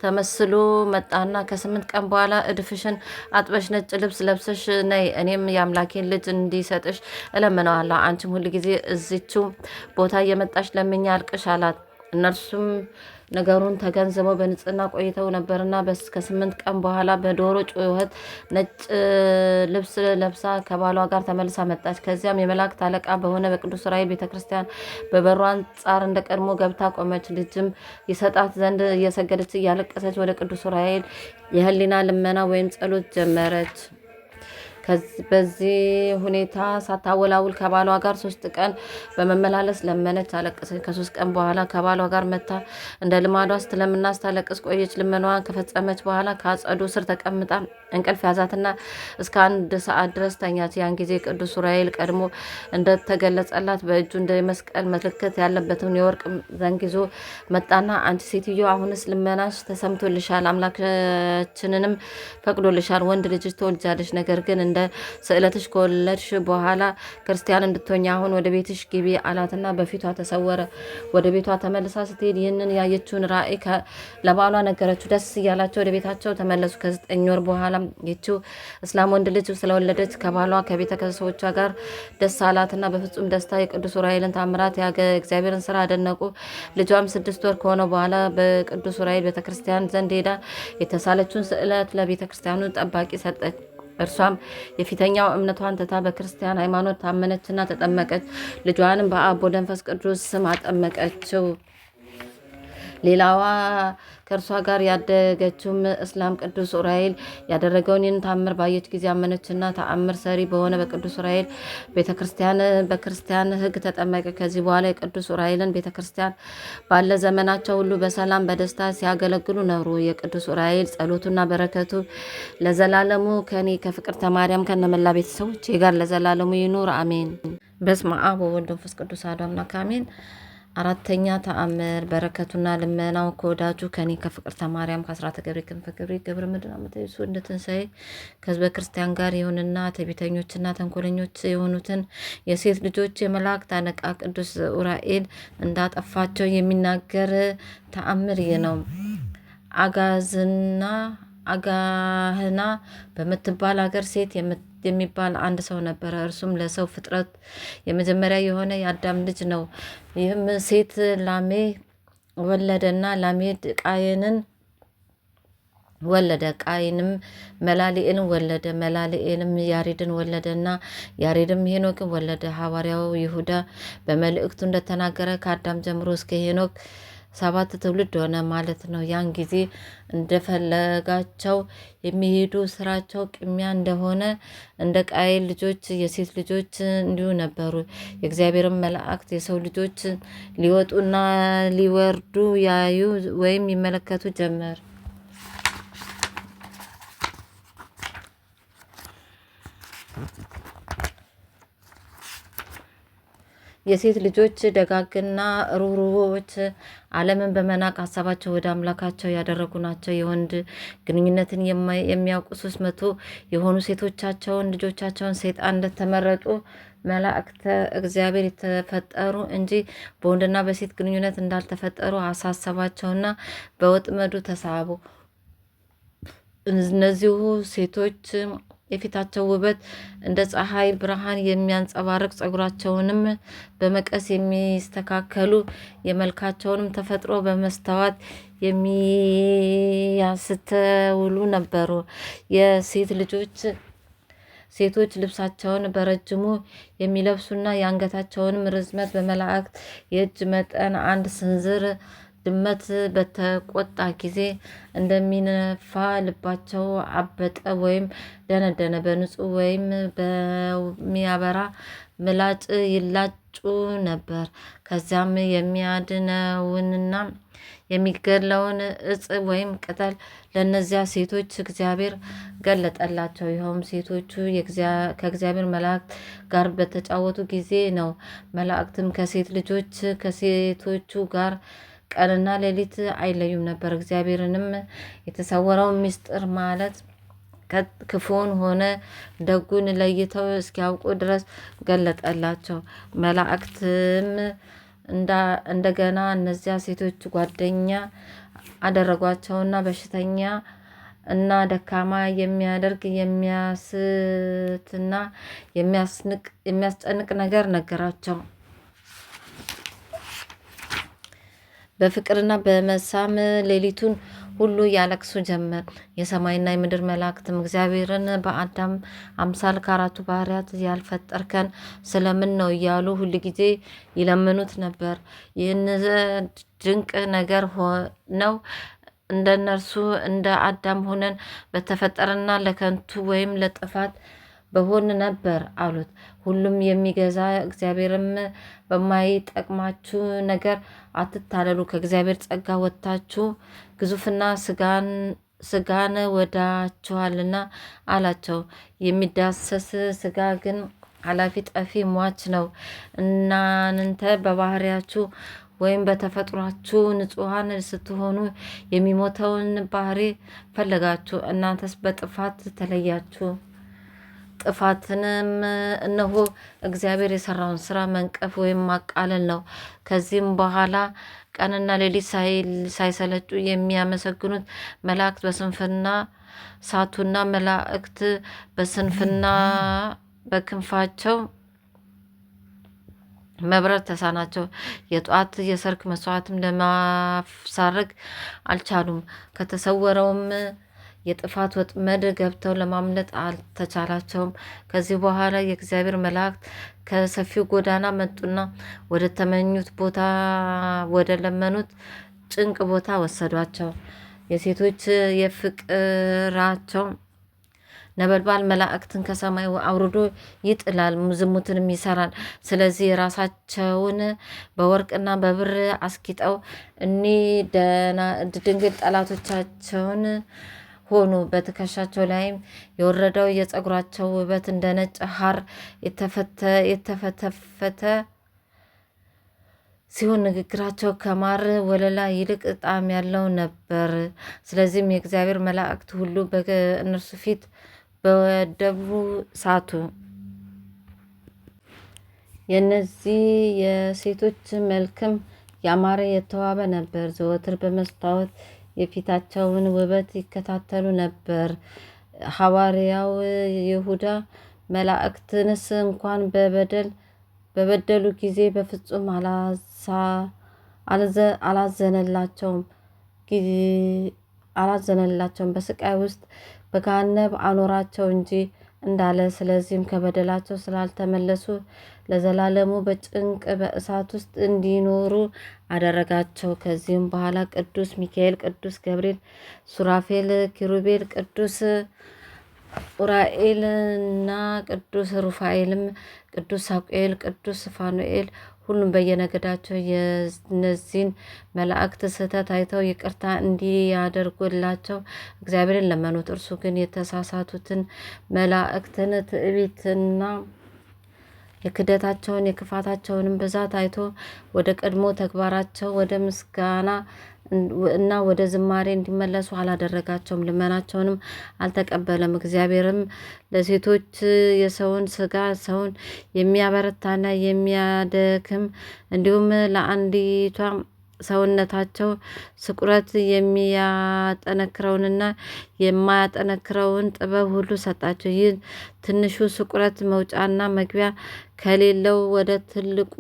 ተመስሎ መጣና ከ8 ቀን በኋላ እድፍሽን አጥበሽ ነጭ ልብስ ለብሰሽ ነይ፣ እኔም የአምላኬን ልጅ እንዲሰጥሽ እለምነዋለሁ። አንቺም ሁል ጊዜ እዚችው ቦታ እየመጣሽ ለምኛ አልቅሽ አላት። እነርሱም ነገሩን ተገንዝበው በንጽህና ቆይተው ነበርና ከ8 ቀን በኋላ በዶሮ ጩኸት ነጭ ልብስ ለብሳ ከባሏ ጋር ተመልሳ መጣች። ከዚያም የመላእክት አለቃ በሆነ በቅዱስ ዑራኤል ቤተክርስቲያን በበሩ አንጻር እንደ ቀድሞ ገብታ ቆመች። ልጅም ይሰጣት ዘንድ እየሰገደች እያለቀሰች ወደ ቅዱስ ዑራኤል የህሊና ልመና ወይም ጸሎት ጀመረች። በዚህ ሁኔታ ሳታወላውል ከባሏ ጋር 3 ቀን በመመላለስ ለመነች፣ አለቀሰች። ከ3 ቀን በኋላ ከባሏ ጋር መታ እንደ ልማዷ ስትለምና ስታለቅስ ቆየች። ልመናዋን ከፈጸመች በኋላ ከአጸዱ ስር ተቀምጣ እንቅልፍ ያዛትና እስከ 1 ሰዓት ድረስ ተኛች። ያን ጊዜ ቅዱስ ዑራኤል ቀድሞ እንደተገለጸላት በእጁ እንደ መስቀል ምልክት ያለበትን የወርቅ ዘንግ ይዞ መጣና አንቺ ሴትዮ አሁንስ ልመናሽ ተሰምቶልሻል፣ አምላካችንንም ፈቅዶልሻል፣ ወንድ ልጅ ትወልጃለሽ። ነገር ግን እንደ ስዕለትሽ ከወለድሽ በኋላ ክርስቲያን እንድትሆኝ አሁን ወደ ቤትሽ ግቢ አላትና በፊቷ ተሰወረ። ወደ ቤቷ ተመልሳ ስትሄድ ይህንን ያየችውን ራእይ ለባሏ ነገረችው። ደስ እያላቸው ወደ ቤታቸው ተመለሱ። ከ9 ወር በኋላ ይህችው እስላም ወንድ ልጅ ስለወለደች ከባሏ ከቤተሰቦቿ ጋር ደስ አላትና በፍጹም ደስታ የቅዱስ ዑራኤልን ታምራት እግዚአብሔርን ስራ አደነቁ። ልጇም 6 ወር ከሆነ በኋላ በቅዱስ ዑራኤል ቤተክርስቲያን ዘንድ ሄዳ የተሳለችውን ስዕለት ለቤተክርስቲያኑ ጠባቂ ሰጠች። እርሷም የፊተኛው እምነቷን ትታ በክርስቲያን ሃይማኖት ታመነችና ተጠመቀች። ልጇንም በአብ ወወልድ ወመንፈስ ቅዱስ ስም አጠመቀችው። ሌላዋ ከእርሷ ጋር ያደገችውም እስላም ቅዱስ ዑራኤል ያደረገውን ይህን ተአምር ባየች ጊዜ አመነችና ተአምር ሰሪ በሆነ በቅዱስ ዑራኤል በክርስቲያን ሕግ ተጠመቀ። ከዚህ በኋላ የቅዱስ ዑራኤልን ቤተ ክርስቲያን ባለ ዘመናቸው ሁሉ በሰላም በደስታ ሲያገለግሉ ኖሩ። የቅዱስ ዑራኤል ጸሎቱና በረከቱ ለዘላለሙ ከኔ ከፍቅርተ ማርያም ከነመላ ቤተሰቦቼ ጋር ለዘላለሙ ይኑር አሜን። በስመ አብ ወወልድ ወመንፈስ ቅዱስ አሐዱ አምላክ አሜን። አራተኛ ተአምር በረከቱና ልመናው ከወዳጁ ከኔ ከፍቅርተ ማርያም ከአስራተ ገብርኤል ክንፈ ገብርኤል ገብረ ምድር ዓመተ ኢየሱስ እንደ ትንሣኤ ከሕዝበ ክርስቲያን ጋር ይሁንና ትዕቢተኞችና ተንኮለኞች የሆኑትን የሴት ልጆች የመላእክት አለቃ ቅዱስ ዑራኤል እንዳጠፋቸው የሚናገር ተአምር ይህ ነው። አጋህና በምትባል ሀገር ሴት የሚባል አንድ ሰው ነበረ። እርሱም ለሰው ፍጥረት የመጀመሪያ የሆነ የአዳም ልጅ ነው። ይህም ሴት ላሜ ወለደና ላሜድ ቃየንን ወለደ። ቃይንም መላሊኤልን ወለደ። መላሊኤልም ያሬድን ወለደና ያሬድም ሄኖክን ወለደ። ሐዋርያው ይሁዳ በመልእክቱ እንደተናገረ ከአዳም ጀምሮ እስከ ሄኖክ 7 ትውልድ ሆነ ማለት ነው። ያን ጊዜ እንደፈለጋቸው የሚሄዱ ስራቸው ቅሚያ እንደሆነ እንደ ቃየል ልጆች የሴት ልጆች እንዲሁ ነበሩ። የእግዚአብሔርን መላእክት የሰው ልጆች ሊወጡና ሊወርዱ ያዩ ወይም ይመለከቱ ጀመር። የሴት ልጆች ደጋግና ሩሩዎች ዓለምን በመናቅ ሀሳባቸው ወደ አምላካቸው ያደረጉ ናቸው። የወንድ ግንኙነትን የሚያውቁ 300 የሆኑ ሴቶቻቸውን ልጆቻቸውን ሰይጣን እንደተመረጡ መላእክተ እግዚአብሔር የተፈጠሩ እንጂ በወንድና በሴት ግንኙነት እንዳልተፈጠሩ አሳሰባቸውና በወጥመዱ ተሳቡ። እነዚሁ ሴቶች የፊታቸው ውበት እንደ ፀሐይ ብርሃን የሚያንጸባርቅ ጸጉራቸውንም በመቀስ የሚስተካከሉ የመልካቸውንም ተፈጥሮ በመስተዋት የሚያስተውሉ ነበሩ። ሴቶች ልብሳቸውን በረጅሙ የሚለብሱና የአንገታቸውንም ርዝመት በመላእክት የእጅ መጠን 1 ስንዝር ድመት በተቆጣ ጊዜ እንደሚነፋ ልባቸው አበጠ ወይም ደነደነ። በንጹህ ወይም በሚያበራ ምላጭ ይላጩ ነበር። ከዚያም የሚያድነውንና የሚገድለውን እጽ ወይም ቅጠል ለእነዚያ ሴቶች እግዚአብሔር ገለጠላቸው። ይኸውም ሴቶቹ ከእግዚአብሔር መላእክት ጋር በተጫወቱ ጊዜ ነው። መላእክትም ከሴቶቹ ጋር ቀንና ሌሊት አይለዩም ነበር። እግዚአብሔርንም የተሰወረው ምስጢር ማለት ክፉውን ሆነ ደጉን ለይተው እስኪያውቁ ድረስ ገለጠላቸው። መላእክትም እንደገና እነዚያ ሴቶች ጓደኛ አደረጓቸውና በሽተኛ እና ደካማ የሚያደርግ የሚያስትና የሚያስጨንቅ ነገር ነገራቸው። በፍቅርና በመሳም ሌሊቱን ሁሉ ያለቅሱ ጀመር። የሰማይና የምድር መላእክትም እግዚአብሔርን በአዳም አምሳል ከአራቱ ባህርያት ያልፈጠርከን ስለምን ነው እያሉ ሁል ጊዜ ይለምኑት ነበር። ይህን ድንቅ ነገር ነው እንደ እነርሱ እንደ አዳም ሆነን በተፈጠረና ለከንቱ ወይም ለጥፋት በሆን ነበር አሉት። ሁሉም የሚገዛ እግዚአብሔርም በማይጠቅማችሁ ነገር አትታለሉ፣ ከእግዚአብሔር ጸጋ ወጥታችሁ ግዙፍና ስጋን ወዳችኋልና አላቸው። የሚዳሰስ ስጋ ግን ኃላፊ ጠፊ ሟች ነው። እናንተ በባህሪያችሁ ወይም በተፈጥሯችሁ ንጹሐን ስትሆኑ የሚሞተውን ባህሪ ፈለጋችሁ። እናንተስ በጥፋት ተለያችሁ። ጥፋትንም እነሆ እግዚአብሔር የሰራውን ስራ መንቀፍ ወይም ማቃለል ነው። ከዚህም በኋላ ቀንና ሌሊት ሳይሰለቹ የሚያመሰግኑት መላእክት በስንፍና ሳቱና መላእክት በስንፍና በክንፋቸው መብረር ተሳናቸው። የጧት የሰርክ መስዋዕትም ለማሳረግ አልቻሉም። ከተሰወረውም የጥፋት ወጥመድ ገብተው ለማምለጥ አልተቻላቸውም። ከዚህ በኋላ የእግዚአብሔር መላእክት ከሰፊው ጎዳና መጡና ወደ ተመኙት ቦታ ወደ ለመኑት ጭንቅ ቦታ ወሰዷቸው። የሴቶች የፍቅራቸው ነበልባል መላእክትን ከሰማይ አውርዶ ይጥላል፣ ዝሙትንም ይሰራል። ስለዚህ የራሳቸውን በወርቅና በብር አስጊጠው እኒህ ድንግል ጠላቶቻቸውን ሆኑ። በትከሻቸው ላይም የወረደው የፀጉራቸው ውበት እንደ ነጭ ሐር የተፈተፈተ ሲሆን ንግግራቸው ከማር ወለላ ይልቅ ጣዕም ያለው ነበር። ስለዚህም የእግዚአብሔር መላእክት ሁሉ በእነርሱ ፊት በወደቡ ሳቱ። የእነዚህ የሴቶች መልክም ያማረ የተዋበ ነበር። ዘወትር በመስታወት የፊታቸውን ውበት ይከታተሉ ነበር። ሐዋርያው ይሁዳ መላእክትንስ እንኳን በበደሉ ጊዜ በፍጹም አላዘነላቸውም፣ በስቃይ ውስጥ በገሃነም አኖራቸው እንጂ እንዳለ። ስለዚህም ከበደላቸው ስላልተመለሱ ለዘላለሙ በጭንቅ በእሳት ውስጥ እንዲኖሩ አደረጋቸው። ከዚህም በኋላ ቅዱስ ሚካኤል፣ ቅዱስ ገብርኤል፣ ሱራፌል፣ ኪሩቤል፣ ቅዱስ ኡራኤልና ቅዱስ ሩፋኤልም፣ ቅዱስ ሳቁኤል፣ ቅዱስ ፋኑኤል ሁሉም በየነገዳቸው የእነዚህን መላእክት ስህተት አይተው ይቅርታ እንዲያደርጉላቸው እግዚአብሔርን ለመኑት። እርሱ ግን የተሳሳቱትን መላእክትን ትዕቢትና የክደታቸውን የክፋታቸውንም ብዛት አይቶ ወደ ቀድሞ ተግባራቸው ወደ ምስጋና እና ወደ ዝማሬ እንዲመለሱ አላደረጋቸውም። ልመናቸውንም አልተቀበለም። እግዚአብሔርም ለሴቶች የሰውን ስጋ ሰውን የሚያበረታና የሚያደክም እንዲሁም ለአንዲቷ ሰውነታቸው ስቁረት የሚያጠነክረውንና የማያጠነክረውን ጥበብ ሁሉ ሰጣቸው። ይህ ትንሹ ስቁረት መውጫና መግቢያ ከሌለው ወደ ትልቁ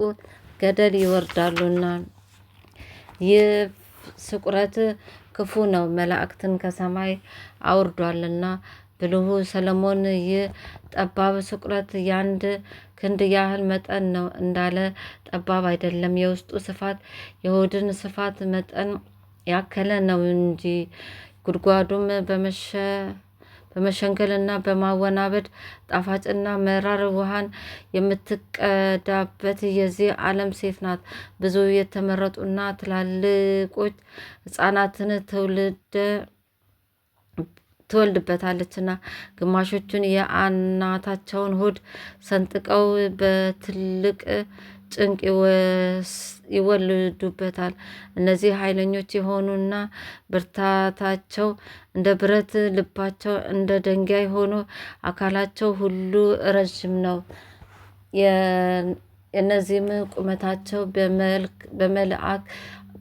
ገደል ይወርዳሉና ይህ ስቁረት ክፉ ነው፣ መላእክትን ከሰማይ አውርዷልና። ብልሁ ሰለሞን ይህ ጠባብ ስቁረት የአንድ ክንድ ያህል መጠን ነው እንዳለ ጠባብ አይደለም፣ የውስጡ ስፋት የሆድን ስፋት መጠን ያከለ ነው እንጂ። ጉድጓዱም በመሸንገልና በማወናበድ ጣፋጭና መራር ውሃን የምትቀዳበት የዚህ ዓለም ሴት ናት። ብዙ የተመረጡና ትላልቆች ሕፃናትን ትወልድበታለችና ግማሾቹን የአናታቸውን ሆድ ሰንጥቀው በትልቅ ጭንቅ ይወልዱበታል። እነዚህ ኃይለኞች የሆኑና ብርታታቸው እንደ ብረት፣ ልባቸው እንደ ድንጋይ ሆኖ አካላቸው ሁሉ ረዥም ነው። የእነዚህም ቁመታቸው በመልአክ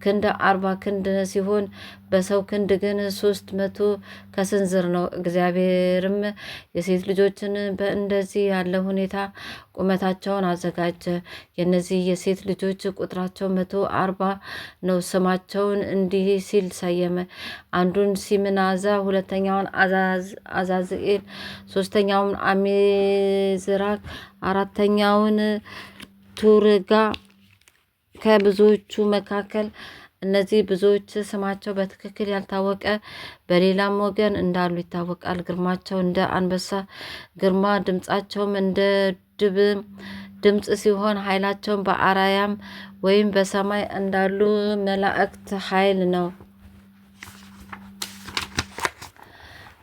ክንድ 40 ክንድ ሲሆን በሰው ክንድ ግን 300 ከስንዝር ነው። እግዚአብሔርም የሴት ልጆችን በእንደዚህ ያለ ሁኔታ ቁመታቸውን አዘጋጀ። የእነዚህ የሴት ልጆች ቁጥራቸው 140 ነው። ስማቸውን እንዲህ ሲል ሰየመ። አንዱን ሲምናዛ፣ ሁለተኛውን አዛዝኤል፣ ሶስተኛውን አሜዝራክ፣ አራተኛውን ቱርጋ። ከብዙዎቹ መካከል እነዚህ ብዙዎች ስማቸው በትክክል ያልታወቀ በሌላም ወገን እንዳሉ ይታወቃል። ግርማቸው እንደ አንበሳ ግርማ፣ ድምፃቸውም እንደ ድብ ድምፅ ሲሆን ኃይላቸውም በአራያም ወይም በሰማይ እንዳሉ መላእክት ኃይል ነው።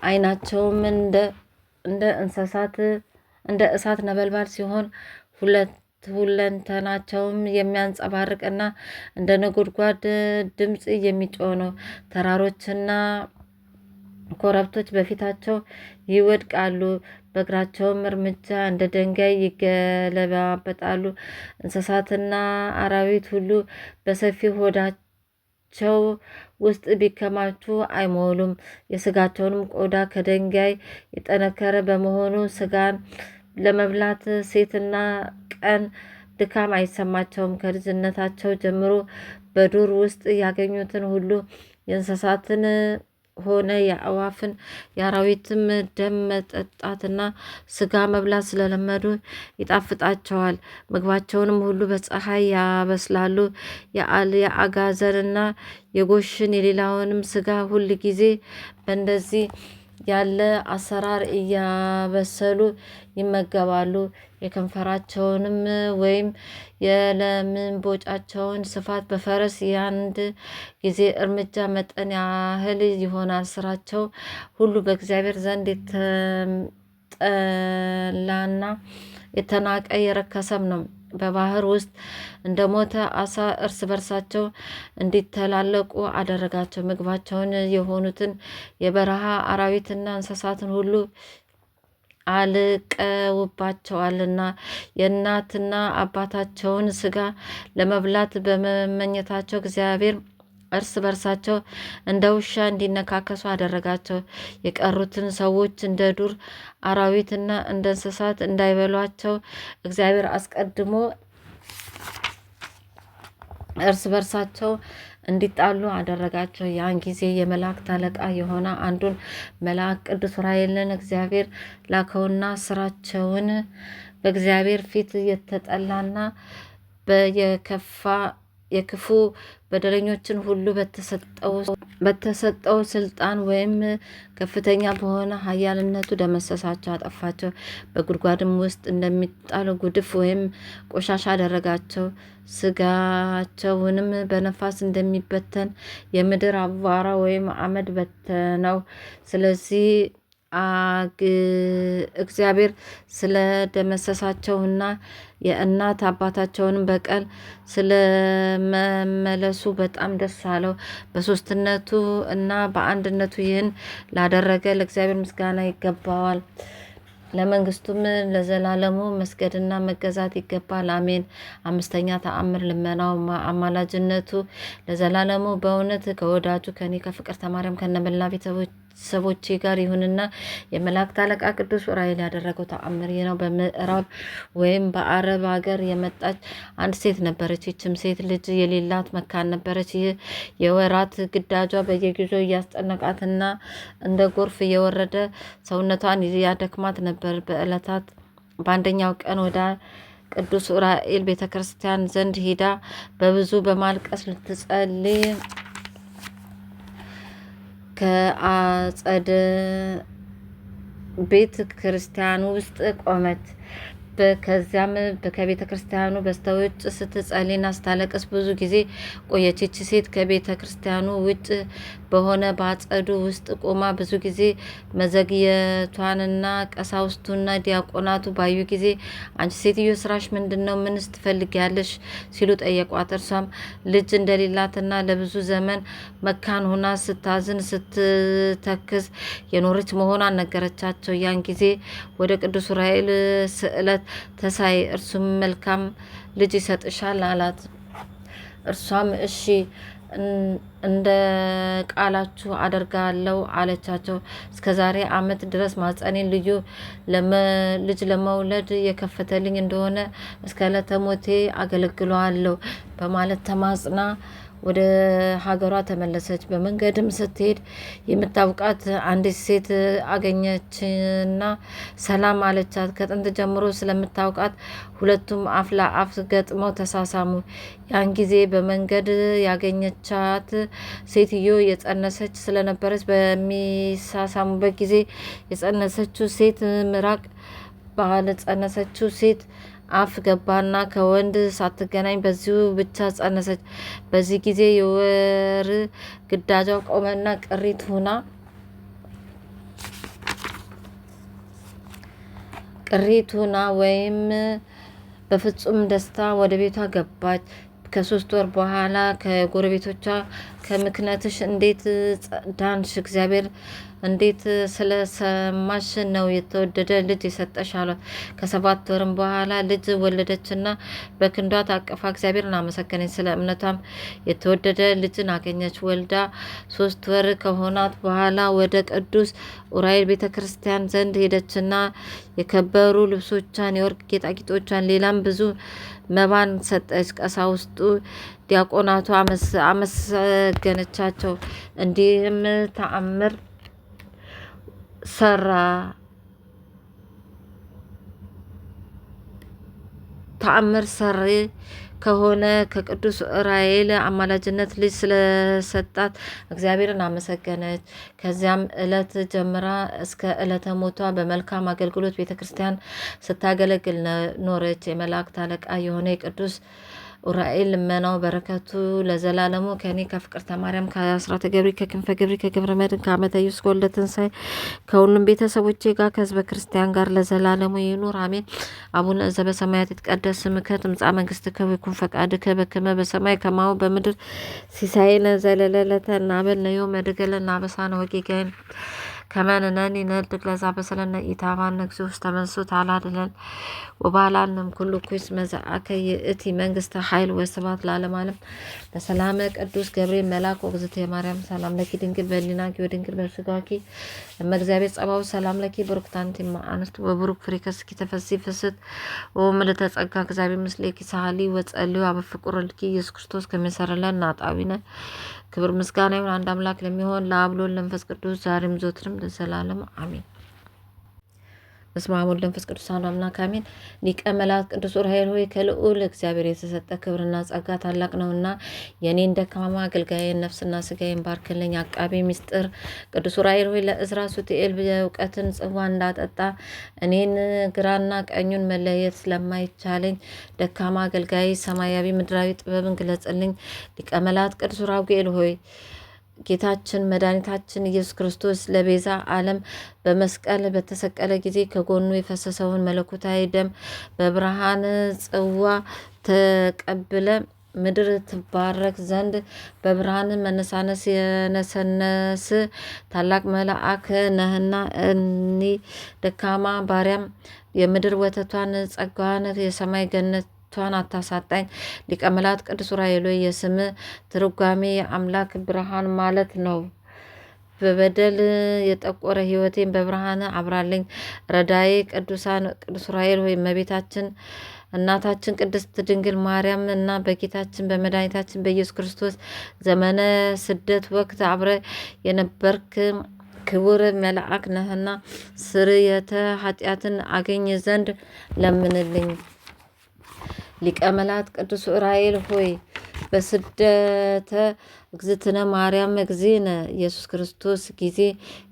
ዓይናቸውም እንደ እሳት ነበልባል ሲሆን ሁለንተናቸውም የሚያንጸባርቅና እንደ ነጎድጓድ ድምፅ የሚጮህ ነው። ተራሮችና ኮረብቶች በፊታቸው ይወድቃሉ፣ በእግራቸውም እርምጃ እንደ ድንጋይ ይገለባበጣሉ። እንስሳትና አራዊት ሁሉ በሰፊ ሆዳቸው ውስጥ ቢከማቹ አይሞሉም። የስጋቸውንም ቆዳ ከድንጋይ የጠነከረ በመሆኑ ስጋን ለመብላት ሴትና ቀን ድካም አይሰማቸውም። ከልጅነታቸው ጀምሮ በዱር ውስጥ ያገኙትን ሁሉ የእንስሳትን ሆነ የአዕዋፍን የአራዊትም ደም መጠጣትና ስጋ መብላት ስለለመዱ ይጣፍጣቸዋል። ምግባቸውንም ሁሉ በፀሐይ ያበስላሉ። የአጋዘንና የጎሽን የሌላውንም ስጋ ሁል ጊዜ በእንደዚህ ያለ አሰራር እያበሰሉ ይመገባሉ። የከንፈራቸውንም ወይም የለምንቦጫቸውን ስፋት በፈረስ የአንድ ጊዜ እርምጃ መጠን ያህል ይሆናል። ስራቸው ሁሉ በእግዚአብሔር ዘንድ የተጠላና የተናቀ የረከሰም ነው። በባህር ውስጥ እንደ ሞተ አሳ እርስ በርሳቸው እንዲተላለቁ አደረጋቸው። ምግባቸውን የሆኑትን የበረሃ አራዊትና እንስሳትን ሁሉ አልቀውባቸዋልና የእናትና አባታቸውን ስጋ ለመብላት በመመኘታቸው እግዚአብሔር እርስ በርሳቸው እንደ ውሻ እንዲነካከሱ አደረጋቸው። የቀሩትን ሰዎች እንደ ዱር አራዊትና እንደ እንስሳት እንዳይበሏቸው እግዚአብሔር አስቀድሞ እርስ በርሳቸው እንዲጣሉ አደረጋቸው። ያን ጊዜ የመላእክት አለቃ የሆነ አንዱን መልአክ ቅዱስ ዑራኤልን እግዚአብሔር ላከውና ስራቸውን በእግዚአብሔር ፊት የተጠላና የክፉ በደለኞችን ሁሉ በተሰጠው ስልጣን ወይም ከፍተኛ በሆነ ኃያልነቱ ደመሰሳቸው፣ አጠፋቸው። በጉድጓድም ውስጥ እንደሚጣል ጉድፍ ወይም ቆሻሻ አደረጋቸው። ስጋቸውንም በነፋስ እንደሚበተን የምድር አቧራ ወይም አመድ በተነው። ስለዚህ እግዚአብሔር ስለ ደመሰሳቸውና የእናት አባታቸውን በቀል ስለመመለሱ በጣም ደስ አለው። በሶስትነቱ እና በአንድነቱ ይህን ላደረገ ለእግዚአብሔር ምስጋና ይገባዋል። ለመንግስቱም ለዘላለሙ መስገድና መገዛት ይገባል። አሜን። አምስተኛ ተአምር ልመናው አማላጅነቱ ለዘላለሙ በእውነት ከወዳጁ ከኔ ከፍቅርተ ማርያም ከነመላ ቤተሰቦቼ ጋር ይሁንና የመላእክት አለቃ ቅዱስ ዑራኤል ያደረገው ተአምር ይህ ነው። በምዕራብ ወይም በአረብ ሀገር የመጣች አንድ ሴት ነበረች። ይችም ሴት ልጅ የሌላት መካን ነበረች። ይህ የወራት ግዳጇ በየጊዜው እያስጨነቃትና እንደ ጎርፍ እየወረደ ሰውነቷን ያደክማት ነበር። በዕለታት በአንደኛው ቀን ወደ ቅዱስ ዑራኤል ቤተ ክርስቲያን ዘንድ ሂዳ በብዙ በማልቀስ ልትጸልይ ከአጸደ ቤተ ክርስቲያኑ ውስጥ ቆመች። ከዚያም ከቤተ ክርስቲያኑ በስተውጭ ስትጸልይና ስታለቅስ ብዙ ጊዜ ቆየች። ይቺ ሴት ከቤተ ክርስቲያኑ ውጭ በሆነ በአጸዱ ውስጥ ቆማ ብዙ ጊዜ መዘግየቷንና ቀሳውስቱና ዲያቆናቱ ባዩ ጊዜ አንቺ ሴትዮ ስራሽ ምንድን ነው? ምንስ ትፈልጊያለሽ? ሲሉ ጠየቋት። እርሷም ልጅ እንደሌላትና ለብዙ ዘመን መካን ሆና ስታዝን ስትተክዝ የኖረች መሆኗን ነገረቻቸው። ያን ጊዜ ወደ ቅዱስ ዑራኤል ስዕለት ተሳይ፣ እርሱም መልካም ልጅ ይሰጥሻል አላት። እርሷም እሺ እንደ ቃላችሁ አደርጋለሁ አለቻቸው። እስከዛሬ ዓመት ድረስ ማጸኔን ልጅ ለመውለድ የከፈተልኝ እንደሆነ እስከ ዕለተ ሞቴ አገለግለዋለሁ በማለት ተማጽና ወደ ሀገሯ ተመለሰች። በመንገድም ስትሄድ የምታውቃት አንዲት ሴት አገኘችና ሰላም አለቻት። ከጥንት ጀምሮ ስለምታውቃት ሁለቱም አፍ ለአፍ ገጥመው ተሳሳሙ። ያን ጊዜ በመንገድ ያገኘቻት ሴትዮ የጸነሰች ስለነበረች በሚሳሳሙበት ጊዜ የጸነሰችው ሴት ምራቅ ባለጸነሰችው ሴት አፍ ገባና ከወንድ ሳትገናኝ በዚሁ ብቻ ጸነሰች። በዚህ ጊዜ የወር ግዳጇ ቆመና ቅሪት ሁና ወይም በፍጹም ደስታ ወደ ቤቷ ገባች። ከ3 ወር በኋላ ከጎረቤቶቿ ከምክንያትሽ እንዴት ዳንሽ? እግዚአብሔር እንዴት ስለሰማሽ ነው የተወደደ ልጅ የሰጠሽ አሏት። ከ7 ወርም በኋላ ልጅ ወለደችና በክንዷ ታቀፋ እግዚአብሔርን አመሰገነች። ስለ እምነቷም የተወደደ ልጅን አገኘች። ወልዳ 3 ወር ከሆናት በኋላ ወደ ቅዱስ ዑራኤል ቤተ ክርስቲያን ዘንድ ሄደችና የከበሩ ልብሶቿን፣ የወርቅ ጌጣጌጦቿን፣ ሌላም ብዙ መባን ሰጠች። ቀሳውስቱ ዲያቆናቱ አመሰገነቻቸው። እንዲህም ተአምር ሰሪ ከሆነ ከቅዱስ ዑራኤል አማላጅነት ልጅ ስለሰጣት እግዚአብሔርን አመሰገነች። ከዚያም ዕለት ጀምራ እስከ ዕለተ ሞቷ በመልካም አገልግሎት ቤተ ክርስቲያን ስታገለግል ኖረች። የመላእክት አለቃ የሆነ የቅዱስ ዑራኤል ልመናው በረከቱ ለዘላለሙ ከኔ ከፍቅርተ ማርያም ከአስራተ ገብርኤል ከክንፈ ገብርኤል ከገብረ መድኅን ከዓመተ ኢየሱስ ከወልደ ትንሣኤ ከሁሉም ቤተሰቦቼ ጋር ከሕዝበ ክርስቲያን ጋር ለዘላለሙ ይኑር አሜን። አቡነ ዘበሰማያት ይትቀደስ ስምከ ትምጻእ መንግሥትከ ወይኩን ፈቃድከ በከመ በሰማይ ከማሁ በምድር ሲሳየነ ዘለለዕለትነ ሀበነ ዮም ወኅድግ ለነ አበሳነ ወጌጋየነ ከመ ንሕነኒ ንኅድግ ለዘአበሰለነ ኢታብአነ እግዚኦ ውስተ መንሱት አላድኅነን ወባልሐነም ኩሉ ኩይስ መጽአከ ይእቲ መንግስተ ኃይል ወስብሐት ለዓለመ ዓለም። በሰላመ ቅዱስ ገብርኤል መልአክ ወእግዝእትየ ማርያም ሰላም ለኪ ድንግል በሕሊናኪ ወድንግል በሥጋኪ እመ እግዚአብሔር ጸባኦት ሰላም ለኪ ብሩክት አንቲ እም አንስት ወቡሩክ ፍሬ ከርሥኪ ተፈሥሒ ፍስሕት ወምልዕተ ጸጋ እግዚአብሔር ምስሌኪ ሰአሊ ወጸልዩ አበ ፍቁር ወልድኪ ኢየሱስ ክርስቶስ ከመ ይሠረይ ለነ ኃጣውኢነ ክብር ምስጋና ይሁን አንድ አምላክ ለሚሆን ለአብ ለወልድ ለመንፈስ ቅዱስ ዛሬም ዘወትርም ለዘላለሙ አሜን። በስመ አብ ወወልድ ወመንፈስ ቅዱስ አሐዱ አምላክ አሜን። ሊቀ መላእክት ቅዱስ ዑራኤል ሆይ ከልዑል እግዚአብሔር የተሰጠ ክብርና ጸጋ ታላቅ ነውና የኔን ደካማ አገልጋይን ነፍስና ስጋዬን ባርክልኝ። አቃቤ ምስጢር ቅዱስ ዑራኤል ሆይ ለዕዝራ ሱቱኤል የእውቀትን ጽዋ እንዳጠጣ እኔን ግራና ቀኙን መለየት ስለማይቻለኝ ደካማ አገልጋይ ሰማያዊ ምድራዊ ጥበብን ግለጽልኝ። ሊቀ መላእክት ቅዱስ ራጉኤል ሆይ ጌታችን መድኃኒታችን ኢየሱስ ክርስቶስ ለቤዛ ዓለም በመስቀል በተሰቀለ ጊዜ ከጎኑ የፈሰሰውን መለኮታዊ ደም በብርሃን ጽዋ ተቀብለ ምድር ትባረክ ዘንድ በብርሃን መነሳነስ የነሰነስ ታላቅ መልአክ ነህና እኒ ደካማ ባሪያም የምድር ወተቷን ጸጋዋን የሰማይ ገነት ቷን አታሳጣኝ። ሊቀ መላእክት ቅዱስ ዑራኤል የስም ትርጓሜ የአምላክ ብርሃን ማለት ነው። በበደል የጠቆረ ሕይወቴን በብርሃን አብራለኝ። ረዳዬ ቅዱስ ዑራኤል ሆይ እመቤታችን እናታችን ቅድስት ድንግል ማርያም እና በጌታችን በመድኃኒታችን በኢየሱስ ክርስቶስ ዘመነ ስደት ወቅት አብረ የነበርክ ክቡር መልአክ ነህና ስርየተ ኃጢአትን አገኝ ዘንድ ለምንልኝ። ሊቀ መላእክት ቅዱስ ዑራኤል ሆይ በስደተ እግዝእትነ ማርያም እግዚእነ ኢየሱስ ክርስቶስ ጊዜ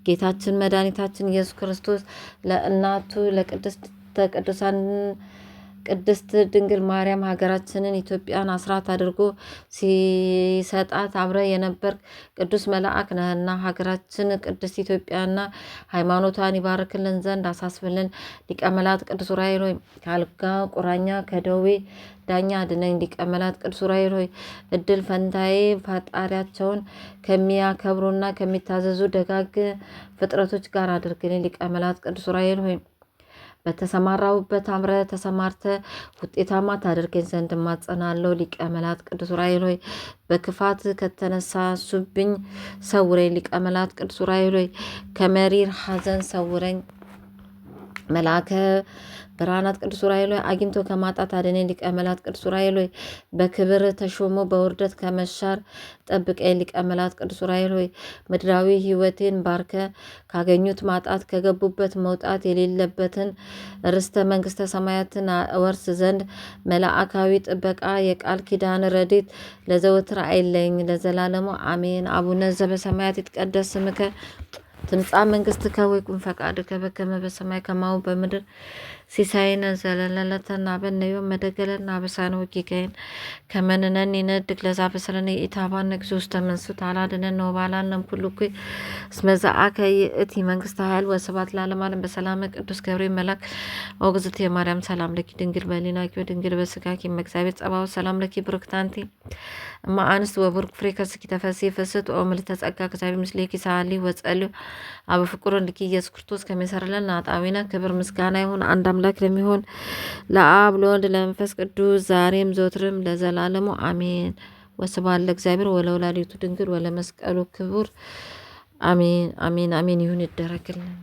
ጌታችን መድኃኒታችን ኢየሱስ ክርስቶስ ለእናቱ ለቅድስተ ቅዱሳን ቅድስት ድንግል ማርያም ሀገራችንን ኢትዮጵያን አስራት አድርጎ ሲሰጣት አብረ የነበርክ ቅዱስ መልአክ ነህና ሀገራችን ቅድስት ኢትዮጵያና ሃይማኖቷን ይባርክልን ዘንድ አሳስብልን። ሊቀ መላእክት ቅዱስ ዑራኤል ሆይ ከአልጋ ቁራኛ ከደዌ ዳኛ አድነኝ። ሊቀ መላእክት ቅዱስ ዑራኤል ሆይ እድል ፈንታዬ ፈጣሪያቸውን ከሚያከብሩና ከሚታዘዙ ደጋግ ፍጥረቶች ጋር አድርግልኝ። ሊቀ መላእክት ቅዱስ ዑራኤል ሆይ በተሰማራሁበት አምረ ተሰማርተ ውጤታማ ታደርገኝ ዘንድ እማጸናለሁ። ሊቀ መላእክት ቅዱስ ዑራኤል ሆይ በክፋት ከተነሳሱብኝ ሰውረኝ። ሊቀ መላእክት ቅዱስ ዑራኤል ሆይ ከመሪር ሐዘን ሰውረኝ። መልአከ ብርሃናት ቅዱስ ዑራኤል ሆይ አግኝቶ ከማጣት አድነኝ። ሊቀ መላእክት ቅዱስ ዑራኤል ሆይ በክብር ተሾሞ በውርደት ከመሻር ጠብቀኝ። ሊቀ መላእክት ቅዱስ ዑራኤል ሆይ ምድራዊ ሕይወቴን ባርከ ካገኙት ማጣት ከገቡበት መውጣት የሌለበትን ርስተ መንግስተ ሰማያትን ወርስ ዘንድ መልአካዊ ጥበቃ የቃል ኪዳን ረድኤት ለዘወትር አይለኝ ለዘላለሙ አሜን። አቡነ ዘበሰማያት ይትቀደስ ስምከ ትምጻእ መንግስትከ ወይኩን ፈቃድከ በከመ በሰማይ ከማሁ በምድር ሲሳየነ ዘለለዕለትነ ሀበነ ዮም ወኅድግ ለነ አበሳነ ወጌጋየነ ከመ ንሕነኒ ንኅድግ ለዘአበሰለነ ኢታብአነ እግዚኦ ውስተ መንሱት አላድኅነነ ወባልሐነም ኩሉ እኩይ እስመ ዘአከ ይእቲ መንግስተ ኃይል ወስብሐት ለዓለመ ዓለም። በሰላመ ቅዱስ ገብርኤል መልአክ ወእግዝእትየ ማርያም ሰላም ለኪ ድንግል በሕሊናኪ ወድንግል በሥጋኪ እመ እግዚአብሔር ጸባኦት ሰላም ለኪ ብሩክት አንቲ እም አንስት ወቡሩክ ፍሬ ከርሥኪ ተፈሥሒ ፍስሕት ወምልዕተ ጸጋ እግዚአብሔር ምስሌኪ ሰአሊ ወጸልዩ አበ ፍቁር ወልድኪ ኢየሱስ ክርስቶስ ከመ ይሠረይ ለነ ኃጣውኢነ ክብር ምስጋና ይሁን አንድ አምላክ ለሚሆን ለአብ ለወልድ ለመንፈስ ቅዱስ ዛሬም ዘወትርም ለዘላለሙ አሜን። ወስብሐት ለእግዚአብሔር ወለወላዲቱ ድንግል ወለመስቀሉ ክቡር አሜን አሜን አሜን። ይሁን ይደረግልን።